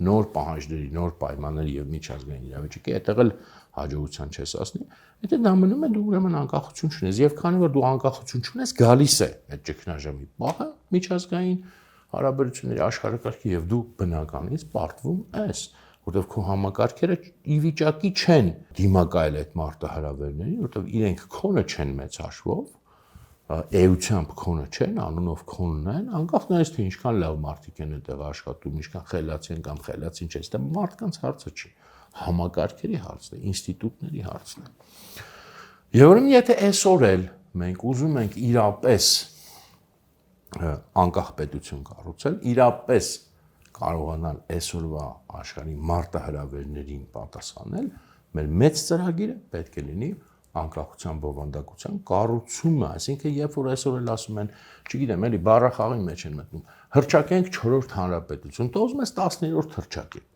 նոր պահանջների, նոր պայմանների եւ միջազգային իրավիճակի, այդտեղ էլ հաջողության չես ասնի, եթե դա մնում է դու ուրեմն անկախություն չունես եւ քանի որ դու անկախություն չունես, գալիս է այդ ճգնաժամի պահը միջազգային հարաբերությունների աշխարհակարգի եւ դու բնականից պարտվում ես, որովհետեւ քո համակարգերը ի վիճակի չեն դիմակայել այդ մարտահրավերներին, որովհետեւ իրենք քոնը չեն մեծ հաշվով, էությամբ քոնը չեն, անունով քոնն են, անկախ նայես թե ինչքան լավ մարդիկ են այդտեղ աշխատում, ինչքան խելացի են կամ խելացին չէ, դա մարդկանց հարցը չի, համակարգերի հարցն է, ինստիտուտների հարցն է։ Եվ ուրեմն եթե այսօր էլ մենք ուզում ենք իրապես անկախ պետություն կառուցել, իրապես կարողանալ այսօրվա աշխարհի մարտահրավերներին պատասխանել, մեր մեծ ծրագիրը պետք է լինի անկախության բովանդակության կառուցումը, այսինքն երբ որ այսօր էլ ասում են, չգիտեմ, էլի բառախաղի մեջ են մտնում, հռչակենք 4-րդ հանրապետություն, դու ուզում ես 10-րդ հռչակել։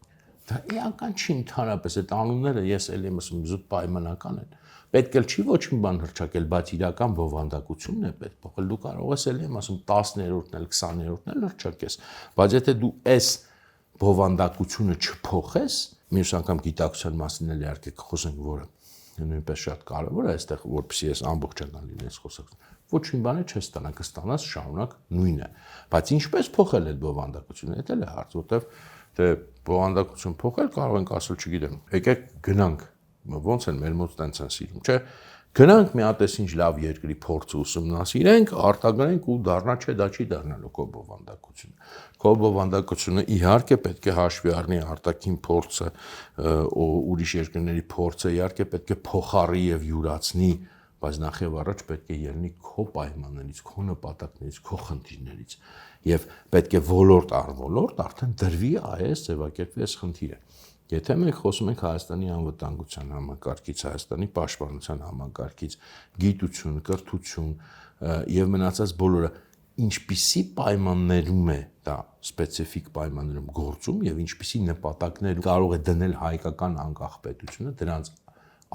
Դա էական չի ընդհանրապես, այդ անունները ես էլ եմ ասում, զուտ պայմանական են։ Պետք էլ չի ոչ մի բան հռչակել, բայց իրական բովանդակությունն է պետք փոխել։ Դու կարող ես էլ եմ ասում 10-րդն էլ 20-րդն էլ հռչակես, բայց եթե դու այս բովանդակությունը չփոխես, մյուս անգամ գիտակցության մասին էլ իհարկե կխոսենք, որը նույնպես շատ կարևոր է այստեղ, որպեսզի ես ամբողջական լինես խոսակցություն։ Ոչ մի բան չես ստանա, կստանաս շարունակ նույնը։ Բայց ինչպես փոխել այդ բովանդակությունը, դա էլ է հարց, որտեվ թե բովանդակություն փոխել կարող ենք ասել, չգիտեմ, եկեք գնանք, ոնց են մեր մոտ տենց են սիրում, չէ՞։ Գնանք մի հատ էս ինչ լավ երկրի փորձը ուսումնասիրենք, արտագրենք ու դառնա, չէ, դա չի դառնալու քո բովանդակությունը։ Քո բովանդակությունը իհարկե պետք է հաշվի առնի արտաքին փորձը, ուրիշ երկրների փորձը, իհարկե պետք է փոխառի եւ յուրացնի, բայց նախ եւ առաջ պետք է ելնի քո պայմաններից, քո նպատակներից, քո խնդիրներից եւ պետք է ոլորտ առ ոլորտ արդեն դրվի այս ձևակերպվի այս խնդիրը։ Եթե մենք խոսում ենք Հայաստանի անվտանգության համակարգից, Հայաստանի պաշտպանության համակարգից, գիտություն, կրթություն եւ մնացած բոլորը, ինչպիսի պայմաններում է դա սպეციფიկ պայմաններում գործում եւ ինչպիսի նպատակներ կարող է դնել հայկական անկախ պետությունը, դրանց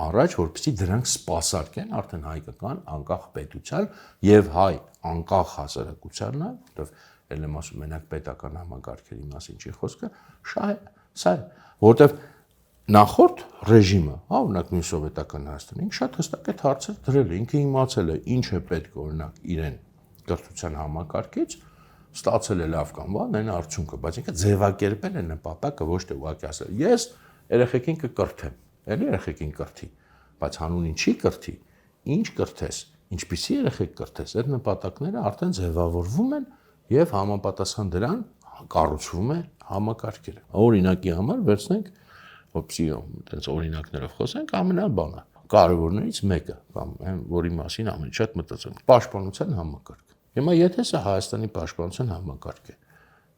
առաջ, որպեսզի դրանք սպասարկեն արդեն հայկական անկախ պետության եւ հայ անկախ հասարակությանն է, որովհետեւ ելն եմ ասում մենակ պետական համակարգերի մասին չի խոսքը, սա է, որովհետեւ նախորդ ռեժիմը, օրինակ նույն սովետական Հայաստանը, ինքը շատ հստակ այդ հարցերը դրել է, ինքը իմացել է ինչ է պետք օրինակ իրեն կրթության համակարգից, ստացել է լավ կամ բան, այն արդյունքը, բայց ինքը ձևակերպել է նպատակը, ոչ թե ուղղակի ասել, ես երեխեքին կկրթեմ, էլի երեխեքին կրթի, բայց հանունին չի կրթի, ինչ կրթես, ինչպիսի երեխեք կրթես, այդ նպատակները արդեն ձևավորվում են եւ համապատասխան դրան կառուցվում է համակարգերը։ Օրինակի համար վերցնենք, որպեսզի այդպես օրինակներով խոսենք, ամենաբանը, կարևորներից մեկը, կամ որի մասին ամեն շատ մտածում, պաշտպանության համակարգ։ Հիմա եթե սա Հայաստանի պաշտպանության համակարգ է,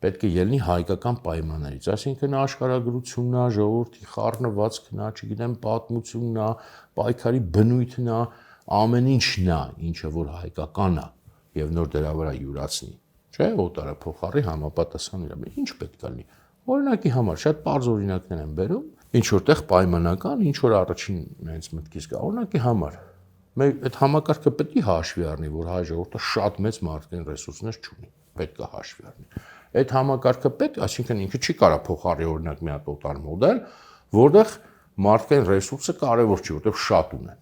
պետք է ելնի հայկական պայմաններից, այսինքն աշխարհագրությունն է, ժողովրդի խառնվածքն է, չգիտեմ, պատմությունն է, պայքարի բնույթն է, ամեն ինչն է, ինչը որ հայկական է եւ նոր դրա վրա յուրացնի, չէ՞, օտարափոխարի համապատասխան իր, ինչ պետք է լինի։ Օրինակի համար շատ པարզ օրինակներ են բերում, ինչ որտեղ պայմանական, ինչ որ առաջին հենց մտքից գա, օրինակի համար Մենք այդ համակարգը պետք է հաշվի առնի, որ հայ ժողովուրդը շատ մեծ մարդկային ռեսուրսներ չունի, պետք է հաշվի առնի։ Այդ համակարգը պետք, այսինքն ինքը չի կարող փոխարի օրինակ մի հատ օտար մոդել, որտեղ մարդկային ռեսուրսը կարևոր չի, որտեղ շատ ունեն։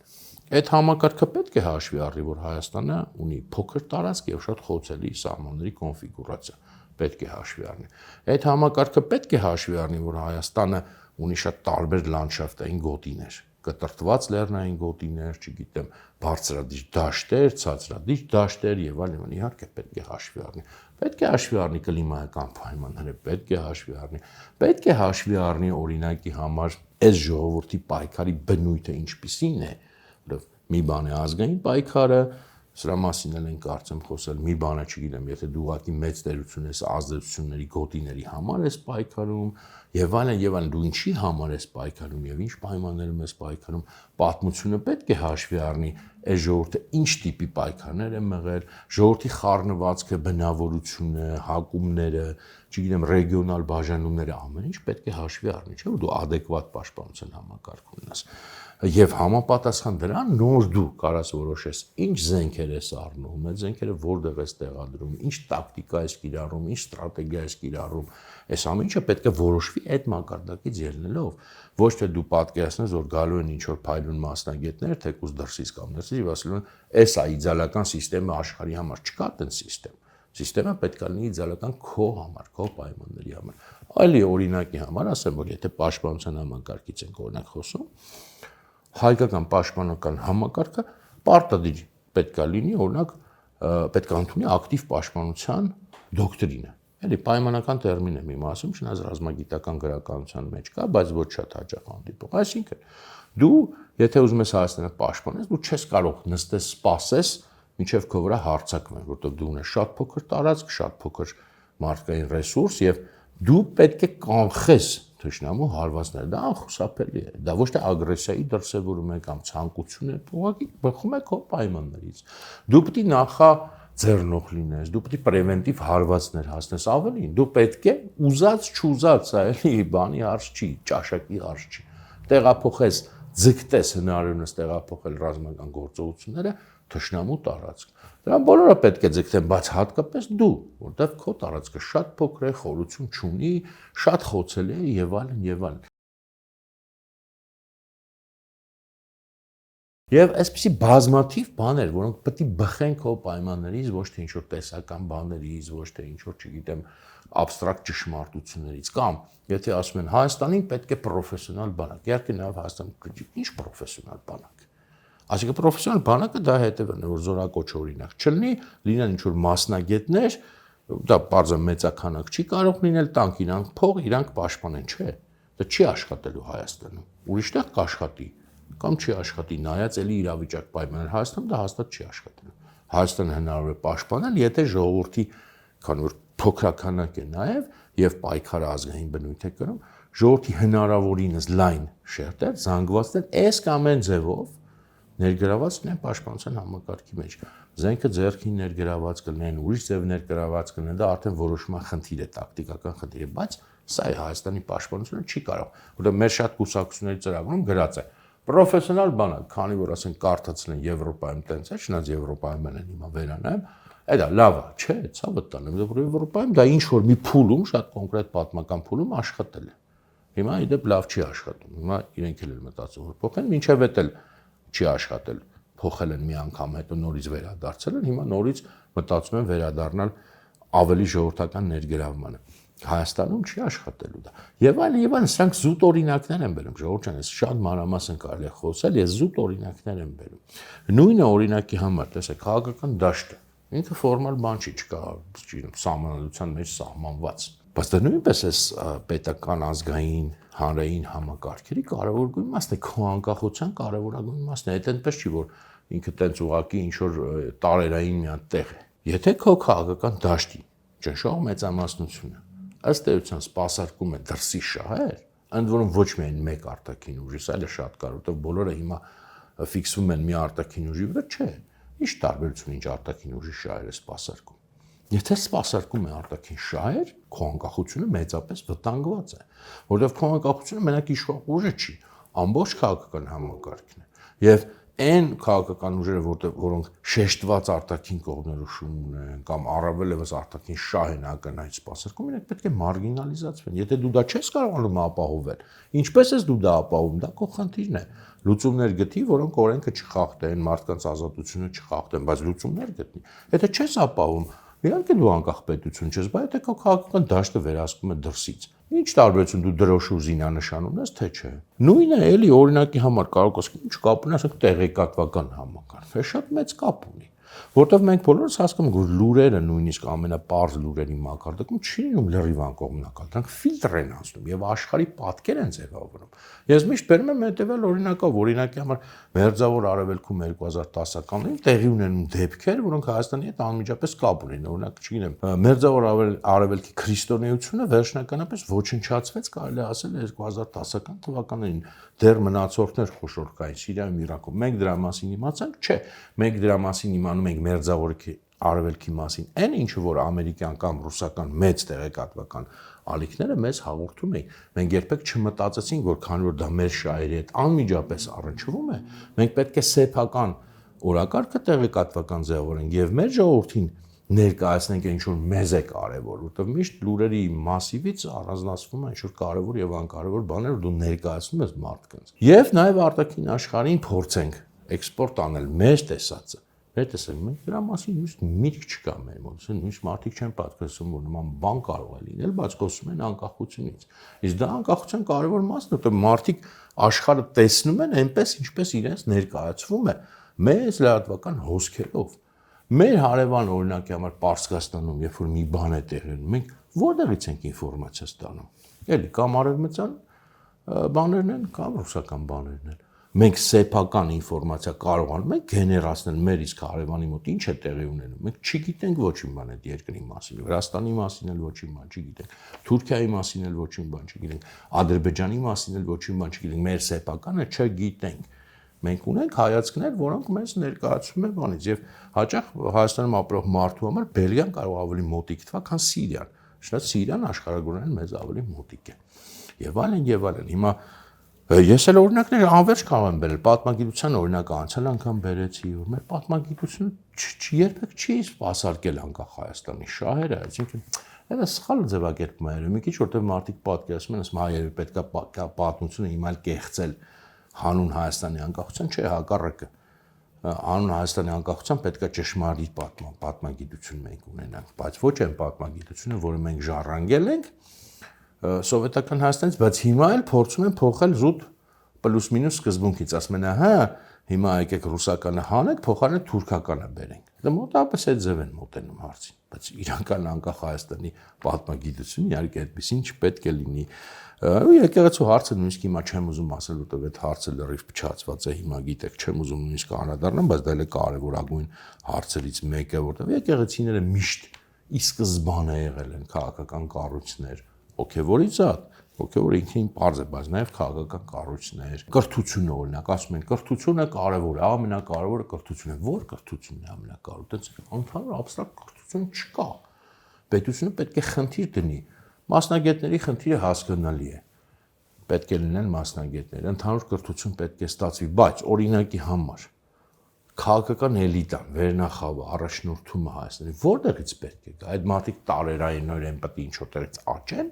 Այդ համակարգը պետք է հաշվի առնի, որ Հայաստանը ունի փոքր տարածք եւ շատ խոցելի սահմանների կոնֆիգուրացիա, պետք է հաշվի առնի։ Այդ համակարգը պետք է հաշվի առնի, որ Հայաստանը ունի շատ տարբեր լանդշաֆտային գոտիներ, կտրտված լեռնային գոտիներ, չգիտեմ, բարձրադիր դաշտեր, ցածրադիր դաշտեր եւ այլն, իհարկե պետք է հաշվի առնի։ Պետք է հաշվի առնի կլիմայական պայմանները, պետք է հաշվի առնի։ Պետք է հաշվի առնի օրինակի համար այս ժողովրդի պայքարի բնույթը ինչպիսին է, որովհետեւ մի բան է ազգային պայքարը, սրա մասին էլ են կարծեմ խոսել, մի բանը չգիտեմ, եթե դու ուղղակի մեծ տերություն ես ազդեցությունների գոտիների համար ես պայքարում, եւ այլն, դու ինչի համար ես պայքարում եւ ինչ պայմաններում ես պայքարում, պատմությունը պետք է հաշվի առնի, այս ժողովուրդը ինչ տիպի պայքարներ է մղել, ժողովրդի խառնվածքը, բնավորությունը, հակումները, չգիտեմ, ռեգիոնալ բաժանումները, ամեն ինչ պետք է հաշվի առնի, չէ՞ որ դու adekvat պաշտպանության համակարգ ունես։ Եվ համապատասխան դրան նոր դու կարաս որոշես ինչ զենքեր ես առնում, այդ զենքերը որտեղ ես տեղադրում, ինչ տակտիկա ես կիրառում, ինչ ստրատեգիա ես կիրառում, այս ամեն ինչը պետք է որոշվի այդ մակարդակից ելնելով, ոչ թե դու պատկերացնես, որ գալու են ինչ-որ փայլուն մասնագետներ, թեկուզ դրսից կամ ներսից եւ ասում են, «Էս է իդեալական համակարգը աշխարհի համար», չկա այդպես համակարգ։ Համակարգը պետք է լինի իդեալական քո համար, քո պայմանների համար։ Այլի օրինակի համար ասեմ, որ եթե պաշտպանության համակարգից ենք օրինակ խոսում, հայկական պաշտպանական համակարգը պարտադիր պետք է լինի, օրինակ պետք է ընդունի ակտիվ պաշտպանության դոկտրինը։ Էլի պայմանական տերմին եմ իմ ասում, չնայած ռազմագիտական գրականության մեջ կա, բայց ոչ շատ հաճախ հանդիպող։ Այսինքն դու, եթե ուզում ես Հայաստանը պաշտպանես, դու չես կարող նստես, սպասես, մինչև քո վրա հարձակվեն, որովհետև դու ունես շատ փոքր տարածք, շատ փոքր մարդկային ռեսուրս եւ դու պետք է կանխես թշնամու հարվածները, դա անխուսափելի է, դա ոչ թե ագրեսիայի դրսևորում է կամ ցանկություն է, ուղղակի բխում է քո պայմաններից։ Դու պետք է նախաձեռնող լինես, դու պետք է պրևենտիվ հարվածներ հասնես, ավելին, դու պետք է ուզած չուզած, սա էլի բանի հարց չի, ճաշակի հարց չի, տեղափոխես, ձգտես հնարավորինս տեղափոխել ռազմական գործողությունները թշնամու տարածք։ Դրանք բոլորը պետք է ձգտեն, բայց հատկապես դու, որտեղ քո տարածքը շատ փոքր է, խորություն չունի, շատ խոցելի է եւ այլն եւ այլն։ Եվ այսպիսի բազմաթիվ բաներ, որոնք պետք է բխեն քո պայմաններից, ոչ թե ինչ-որ տեսական բաներից, ոչ թե ինչ-որ, չգիտեմ, абստրակտ ճշմարտություններից, կամ եթե ասում են Հայաստանին պետք է պրոֆեսիոնալ բանակ, իհարկե նաեւ Հայաստանում ինչ պրոֆեսիոնալ բանակ։ Այսինքն պրոֆեսիոնալ բանակը դա հետևն է, որ զորակոչ օրինակ չլինի, լինեն ինչ-որ մասնագետներ, դա բարձր մեծականակ չի կարող լինել, տանք իրանք փող, իրանք պաշտպանեն, չէ։ Դա չի աշխատելու Հայաստանում։ Ուրիշտեղ կաշխատի կամ չի աշխատի, նայած էլի իրավիճակ պայմաններ Հայաստանում դա հաստատ չի աշխատելու։ Հայաստանը հնարավոր է պաշտպանել, եթե ժողովրդի, քանի որ փոքրականակ է նաև եւ պայքարը ազգային բնույթ է կրում, ժողովրդի հնարավորինս լայն շերտեր, զանգվածներ, այս կամ այն ձևով ներգրաված լինեն պաշտպանության համակարգի մեջ։ Զենքը ձեռքին ներգրաված կլինեն, ուրիշ ձև ներգրաված կլինեն, դա արդեն որոշման խնդիր է, տակտիկական խնդիր է, բայց սա է Հայաստանի պաշտպանությունը չի կարող, որովհետև մեր շատ կուսակցությունների ծրագրում գրած է Պրոֆեսիոնալ բան է, քանի որ ասեն կարդացել են Եվրոպայում տենց է, չնայած Եվրոպայում են հիմա վերանայում, դա լավ է, չէ, ցավը տանեմ, որ Եվրոպայում դա ինչ որ մի փուլում, շատ կոնկրետ պատմական փուլում աշխատել է։ Հիմա իդեպ լավ չի աշխատում։ Հիմա իրենք էլ են մտածում, որ փոխեն, մինչև էլ չի աշխատել։ Փոխել են մի անգամ, հետո նորից վերադարձել են, հիմա նորից մտածում են վերադառնալ ավելի ժողովրդական ներգրավմանը։ Հայաստանում չի աշխատելու դա։ Եվ այլն, սրանք զուտ օրինակներ են բերում, ժողովուրդ ջան, ես շատ մանրամասն կարելի է խոսել, ես զուտ օրինակներ եմ բերում։ Նույնը օրինակի համար, տեսեք, քաղաքական դաշտը ինքը ֆորմալ բան չի, չկա սահմանադրության մեջ սահմանված։ Բայց դա նույնպես է պետական ազգային հանրային համակարգերի կարևորագույն մասն է, քո անկախության կարևորագույն մասն է։ Այդ այնպես չի, որ ինքը տենց ուղակի ինչ որ տարերային մի հատ տեղ է։ Եթե քո քաղաքական դաշտի ճնշող մեծամասնությունը ըստ էության սպասարկում է դրսի շահեր, ընդ որում ոչ միայն մեկ արտաքին ուժի, սա էլ է շատ կարևոր, որտեղ բոլորը հիմա ֆիքսվում են մի արտաքին ուժի վրա, չէ։ Ինչ տարբերություն ինչ արտաքին ուժի շահերը սպասարկում։ Եթե սպասարկում է արտաքին շահեր, քո անկախությունը մեծապես վտանգված է, որովհետև քո անկախությունը մենակ իշխող ուժը չի, ամբողջ քաղաքական համակարգն է։ Եվ այն քաղաքական ուժերը, որոնք շեշտված արտաքին կողմնորոշում ունեն կամ առավել եւս արտաքին շահ են ակնհայտ սպասարկում, իրենք պետք է մարգինալիզացվեն։ Եթե դու դա չես կարողանում ապահովել, ինչպես ես դու դա ապահովում, դա քո խնդիրն է։ Լուծումներ գտի, որոնք օրենքը չխախտեն, մարդկանց ազատությունը չխախտեն, բայց լուծումներ գտնի։ Եթե չես ապահովում, իհարկե դու անկախ պետություն չես, բայց եթե քո քաղաքական դաշտը վերահսկում է դրսից, ինչ տարբերություն դու դրոշ ու զինանշան ունես, թե չէ։ Նույնը էլի օրինակի համար կարող ես ինչ կապ ունի, ասենք տեղեկատվական համակարգ։ Դա շատ մեծ կապ ունի, որտեղ մենք բոլորս հասկանում ենք, որ լուրերը նույնիսկ ամենապարզ լուրերի մակարդակում չի լինում լրիվ անկողմնակալ, դրանք ֆիլտր են անցնում եւ աշխարհի պատկեր են ձևավորում։ Ես միշտ բերում եմ հետեւյալ օրինակով, օրինակի համար Մերձավոր Արևելքում 2010-ականներին տեղի ունենում դեպքեր, որոնք Հայաստանի հետ անմիջապես կապ ունեն։ Օրինակ, չգիտեմ, Մերձավոր Արևելքի քրիստոնեությունը վերջնականապես ոչնչացվեց, կարելի է ասել 2010-ական թվականներին։ Դեռ մնացորդներ խոշոր կային Սիրիայում, Իրաքում։ Մենք դրա մասին իմացանք, չէ։ Մենք դրա մասին իմանում ենք Մերձավոր Արևելքի մասին։ Այն ինչը որ ամերիկյան կամ ռուսական մեծ տեղեկատվական ալիքները մեզ հաղորդում էին, մենք երբեք չմտածեցինք, որ քանի որ դա մեր շահերի հետ անմիջապես առնչվում է, մենք պետք է սեփական օրակարգը տեղեկատվական ձևավորենք եւ մեր ժողովրդին ներկայացնենք ինչ որ մեզ է կարևոր, որովհետեւ միշտ լուրերի մասիվից առանձնացվում է ինչ որ կարևոր եւ անկարևոր բաներ, որ դու ներկայացնում ես մարդկանց։ Եվ նաեւ արտաքին աշխարհին փորձենք էքսպորտ անել մեր տեսածը։ Մեր տեսակ մենք դրա մասին միշտ միտք չկա մեր մոտ, միշտ մարդիկ չեն պատկերացնում, որ նման բան կարող է լինել, բայց խոսում են անկախությունից։ Իսկ դա անկախության կարևոր մասն է, որտեղ մարդիկ աշխարհը տեսնում են այնպես, ինչպես իրենց ներկայացվում է, մեծ լրատվական հոսքերով։ Մեր հարևան օրինակի համար Պարսկաստանում, երբ որ մի բան է տեղի ունենում, մենք որտեղից ենք ինֆորմացիա ստանում։ Էլի կամ արևմտյան բաներն են, կամ ռուսական բաներն են։ Մենք սեփական ինֆորմացիա կարողանում ենք գեներացնել մեր իսկ հարևանի մոտ ինչ է տեղի ունենում։ Մենք չգիտենք ոչինչ բան այդ երկրի մասին, Վրաստանի մասին էլ ոչինչ բան չգիտենք, Թուրքիայի մասին էլ ոչինչ բան չգիտենք, Ադրբեջանի մասին էլ ոչինչ բան չգիտենք, մեր սեփականը չգիտենք։ Մենք ունենք հայացքներ, որոնք մեզ ներկայացում են բանից եւ հաճախ Հայաստանում ապրող մարդու համար Բելգիան կարող ավելի մոտիկ թվա, քան Սիրիան։ Շնորհիվ Սիրիան աշխարհագրորեն մեզ ավելի մոտիկ է։ Եվ այլն եւ այլն։ Հիմա ես էլ օրինակներ անverջ կարող եմ բերել, պատմագիտության օրինակը անցյալ անգամ բերեցի, որ մեր պատմագիտությունը երբեք չի սպասարկել անկախ Հայաստանի շահերը, այսինքն դա սխալ ձևակերպում է, մի քիչ որտեղ մարդիկ պատկերացնում են, ասում հայերը պետքա պատմությունը հիմա կեղծել հանուն Հայաստանի անկախության, չէ, հակառակը։ Հանուն Հայաստանի անկախության պետքա ճշմարիտ պատմագիտություն մենք ունենանք, բայց ոչ այն պատմագիտությունը, որը մենք ժառանգել ենք սովետական Հայաստանից, բայց հիմա էլ փորձում են փոխել զուտ պլյուս մինուս սկզբունքից, ասում են, հա, հիմա եկեք ռուսականը հանեք, փոխարեն թուրքականը բերենք։ Դա մոտավորապես այդ ձև են մոտենում հարցին, բայց իրական անկախ Հայաստանի պատմագիտությունը իհարկե այդպեսին չպետք է լինի։ Եկեղեցու հարցը նույնիսկ հիմա չեմ ուզում ասել, որտեղ այդ հարցը լրիվ փչացված է, հիմա գիտեք, չեմ ուզում նույնիսկ անդրադառնամ, բայց դա էլ է կարևորագույն հարցերից մեկը, որտեղ եկեղեցիները միշտ ի սկզբանե եղել են քաղաքական կառույցներ, հոգևորի զատ, հոգևորը ինքնին պարզ է, բայց նաև քաղաքական կառույցներ, կրթությունը օրինակ, ասում են, կրթությունը կարևոր է, ամենակարևորը կրթությունն է, որ կրթությունն է ամենակարևորը, այդպես ընդհանուր абստրակտ կրթություն չկա։ Պետությունը պետք է խնդիր դնի, մասնագետների խնդիրը հասկանալի է։ պետք է լինեն մասնագետներ, ընդհանուր կրթություն պետք է ստացվի, բայց օրինակի համար քաղաքական էլիտան, վերնախավը, առաջնորդումը Հայաստանի որտեղից պետք է գա, այդ մարդիկ տարերայինորեն պետք է ինչ-որտեղից աճեն,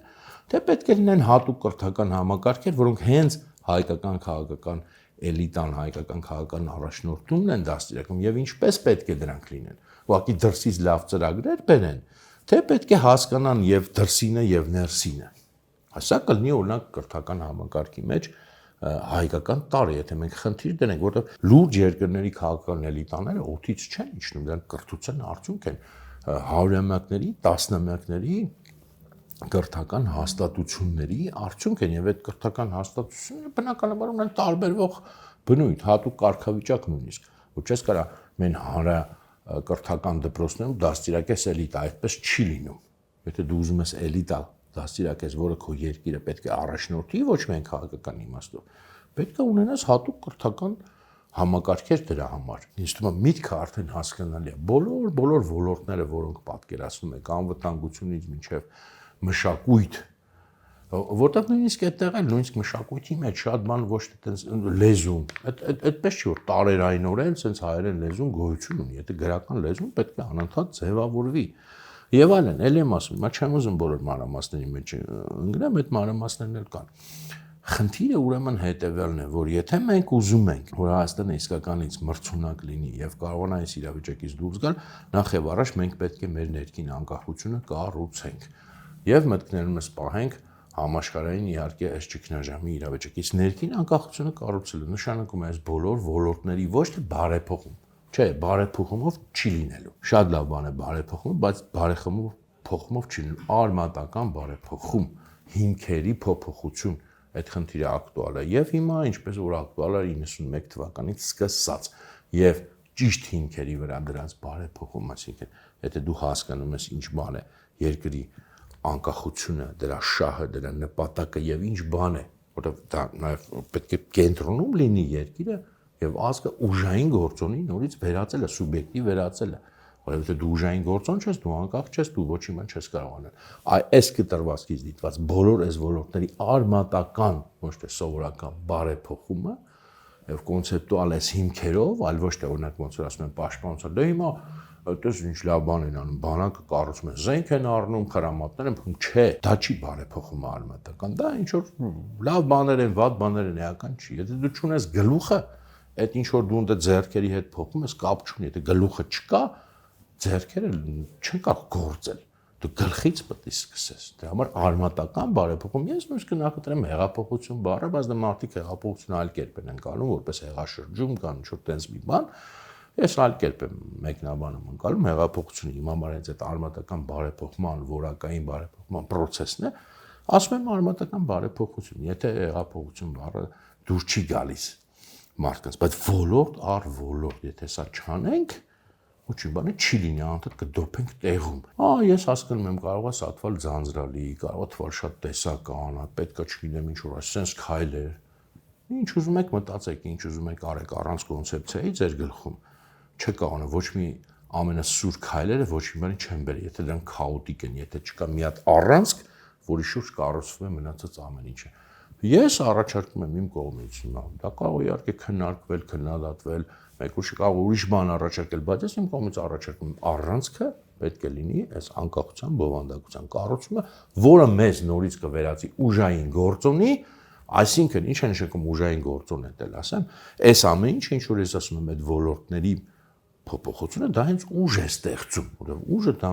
թե պետք է լինեն հատուկ կրթական համակարգեր, որոնք հենց հայկական քաղաքական էլիտան, հայկական քաղաքական առաջնորդումն են դաստիարակում եւ ինչպես պետք է դրանք լինեն։ Ուղղակի դրսից լավ ծրագրեր բերեն, թե պետք է հասկանան եւ դրսինը եւ ներսինը։ Սա կլինի օրինակ կրթական համակարգի մեջ հայկական տարը, եթե մենք խնդիր դնենք, որովհետեւ լուրջ երկրների քաղաքական էլիտաները օդից չեն իջնում, դրանք կրթության արդյունք են, հարյուրամյակների, տասնամյակների կրթական հաստատությունների արդյունք են եւ այդ կրթական հաստատությունները բնականաբար ունեն տարբերվող բնույթ, հատուկ կարգավիճակ նույնիսկ, որ չես կարա մեն հանրա կրթական դպրոցներում դաստիարակես էլիտա, այդպես չի լինում։ Եթե դու ուզում ես էլիտա դաստիարակես, որը քո երկիրը պետք է առաջնորդի, ոչ միայն քաղաքական իմաստով, պետք է ունենաս հատուկ կրթական համակարգեր դրա համար։ Ինձ թվում է միտքը արդեն հասկանալի է։ Բոլոր ոլորտները, որոնք պատկերացնում եք, անվտանգությունից մինչև մշակույթ, որտեղ նույնիսկ այդտեղ էլ նույնիսկ մշակույթի մեջ շատ բան ոչ թե տենց լեզուն, այդպես չի որ տարերայինորեն sense հայերեն լեզուն գոյություն ունի, եթե գրական լեզուն պետք է անընդհատ ձևավորվի։ Եվ այլն, ելի եմ ասում, մա չեմ ուզում բոլոր մանրամասների մեջ ընկնեմ, այդ մանրամասներն էլ կան։ Խնդիրը ուրեմն հետևյալն է, որ եթե մենք ուզում ենք, որ Հայաստանը իսկականից մրցունակ լինի եւ կարողանա այս իրավիճակից դուրս գալ, նախ եւ առաջ մենք պետք է մեր ներքին անկախությունը կառուցենք եւ մտքներում ես պահենք համաշխարհային իհարկե այս ճգնաժամի իրավիճակից ներքին անկախությունը կառուցելը նշանակում է այս բոլոր ոլորտների ոչ թե բարեփոխում, չէ, բարեփոխումով չի լինելու։ Շատ լավ բան է բարեփոխումը, բայց բարեփոխումով չի լինելու, արմատական բարեփոխում, հիմքերի փոփոխություն, այդ խնդիրը ակտուալ է եւ հիմա ինչպես որ ակտուալ է 91 թվականից սկսած եւ ճիշտ հիմքերի վրա դրանց բարեփոխում, այսինքն եթե դու հասկանում ես ինչ բան է երկրի անկախությունը, դրա շահը, դրա նպատակը եւ ինչ բան է, որովհետեւ դա նաեւ պետք է կենտրոնում լինի երկիրը եւ ազգը ուժային գործոնի նորից վերածելը, սուբյեկտի վերածելը, որովհետեւ դու ուժային գործոն չես, դու անկախ չես, դու ոչ մի բան չես կարող անել։ Այս կտրվածքից դիտված բոլոր այս ոլորտների արմատական, ոչ թե սովորական բարեփոխումը եւ կոնցեպտուալ այս հիմքերով, այլ ոչ թե օրինակ ոնց որ ասում են պաշտպանության, դե հիմա այդպես ինչ լավ բան են անում, բանակը կառուցում են, զենք են առնում, խրամատներ են փոխում, չէ, դա չի բարեփոխումը արմատական, դա ինչ որ լավ բաներ են, վատ բաներ են, էական չի։ Եթե դու չունես գլուխը, այդ ինչ որ դու ընդ ձեռքերի հետ փոխում ես, կապ չունի, եթե գլուխը չկա, ձեռքերը չեն կարող գործել։ Դու գլխից պետք է սկսես։ Դրա համար արմատական բարեփոխում, ես նույնիսկ կնախընտրեմ հեղափոխություն բառը, բայց դա մարդիկ հեղափոխություն այլ կերպ են անցալում, որպես հեղաշրջում կամ ինչ որ տենց մի բան։ Ես այլ կերպ եմ մեկնաբանում անցալում հեղափոխությունը իմ համար հենց այդ արմատական բարեփոխման, որակային բարեփոխման process-ն է, ասում եմ արմատական բարեփոխություն, եթե հեղափոխություն բառը դուր չի գալիս մարդկանց, բայց ոլորտ առ ոլորտ, եթե սա չանենք, ոչ մի բան չի լինի, անընդհատ կդոփենք տեղում։ Ես հասկանում եմ, կարող է սատվալ ձանձրալի, կարող է թվալ շատ տեսական, պետքա չգիտեմ ինչ որ sense քայլեր։ Ինչ ուզում եք մտածեք, ինչ ուզում եք արեք առանց կոնցեպցիայի ձեր գլխում։ Չկա ոչ մի ամենասուր քայլերը ոչ մի բանի չեն բերի, եթե դրանք քաոտիկ են, եթե չկա մի հատ առանցք, որի շուրջ կառուցվում է մնացած ամեն ինչը։ Ես առաջարկում եմ իմ կողմից, դա կարող է իհարկե քննարկվել, քննադատվել, մեկ ուշ կարող ուրիշ բան առաջարկել, բայց ես իմ կողմից առաջարկում եմ առանցքը պետք է լինի այս անկախության բովանդակության կառուցումը, որը մեզ նորից կվերածի ուժային գործոնի, այսինքն ինչ է նշանակում ուժային գործոն էլ ասեմ, այս ամեն ինչը ինչ որ ես ասում եմ այդ ոլորտների փոփոխությունը դա հենց ուժ է ստեղծում, որովհետև ուժը դա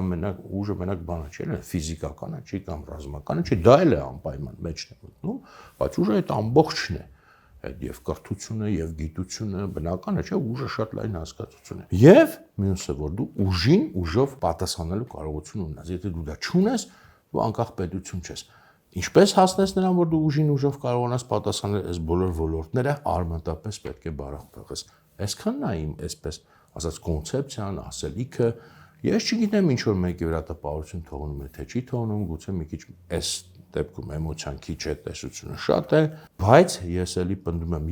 մենակ բանը չէ, ֆիզիկականը չի կամ ռազմականը չի, դա էլ է անպայման մեջն է մտնում, բայց ուժը այդ ամբողջն է, այդ եւ կրթությունը եւ գիտությունը բնական է, չէ, ուժը շատ լայն հասկացություն է։ Եվ մյուսը որ դու ուժին ուժով պատասխանելու կարողություն ունես, եթե դու դա չունես, դու անկախ պետություն չես։ Ինչպես հասնես նրան, որ դու ուժին ուժով կարողանաս պատասխանել այս բոլոր ոլորտները, արմատապես պետք է բարախտեղես։ Այսքանն է իմ այսպես ասած կոնցեպցիան, ասելիքը, ես չգիտեմ ինչ որ մեկի վրա տպավորություն թողնում է, թե չի թողնում, գուցե մի քիչ այս դեպքում էմոցիան քիչ է, տեսությունը շատ է, բայց ես էլի պնդում եմ,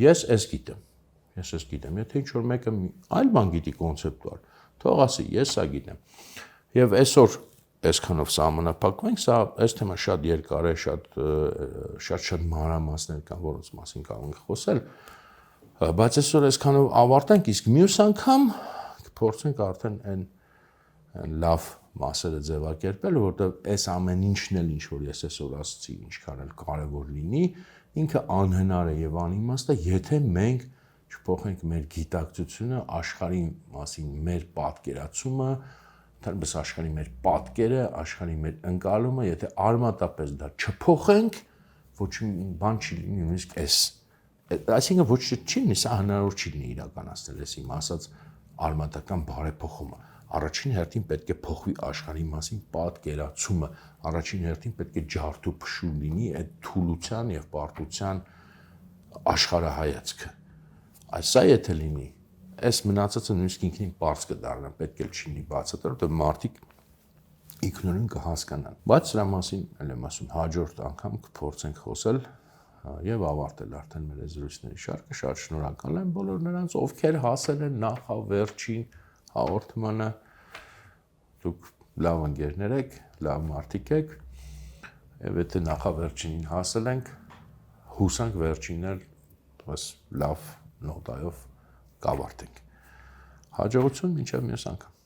ես գիտեմ, եթե ինչ որ մեկը այլ բան գիտի կոնցեպտուալ, թող ասի, ես սա գիտեմ։ Եվ այսօր այսքանով սահմանափակվենք, սա այս թեման շատ երկար է, շատ մանրամասներ կան, որոնց մասին կարող ենք խոսել, բայց այսօր այսքանով ավարտենք, իսկ մյուս անգամ կփորձենք արդեն այն լավ մասերը ձևակերպել, որովհետև այս ամեն ինչն էլ ինչ որ ես այսօր ասացի, ինչքան էլ կարևոր լինի, ինքը անհնար է եւ անիմաստ է, եթե մենք չփոխենք մեր գիտակցությունը, աշխարհի մասին մեր պատկերացումը, ընդհանրապես աշխարհի մեր պատկերը, աշխարհի մեր ընկալումը, եթե արմատապես դա չփոխենք, ոչ մի բան չի լինի, նույնիսկ այսինքն ոչ չի լինի, սա հնարավոր չի լինի իրականացնել, ես իմ ասած արմատական բարեփոխումը։ Առաջին հերթին պետք է փոխվի աշխարհի մասին պատկերացումը, առաջին հերթին պետք է ջարդու փշուր լինի այդ թուլության եւ պարտության աշխարհայացքը։ Այսա եթե լինի, այս մնացածը նույնիսկ ինքնին པարզ կդառնա, պետք է չլինի բացատրել, որտեղ մարդիկ ինքնուրույն կհասկանան։ Բայց սրա մասին ել եմ ասում, հաջորդ անգամ կփորձենք խոսել եւ ավարտել արդեն մեր զրույցների շարքը։ Շատ շնորհակալ եմ բոլոր նրանց, ովքեր հասել են նախավերջին հաղորդմանը, դուք լավ ընկերներ եք, լավ մարդիկ եք, եւ եթե նախավերջին հասել ենք, հուսանք վերջինն էլ լավ նոտայով կավարտենք։ Հաջողություն մինչև մյուս անգամ։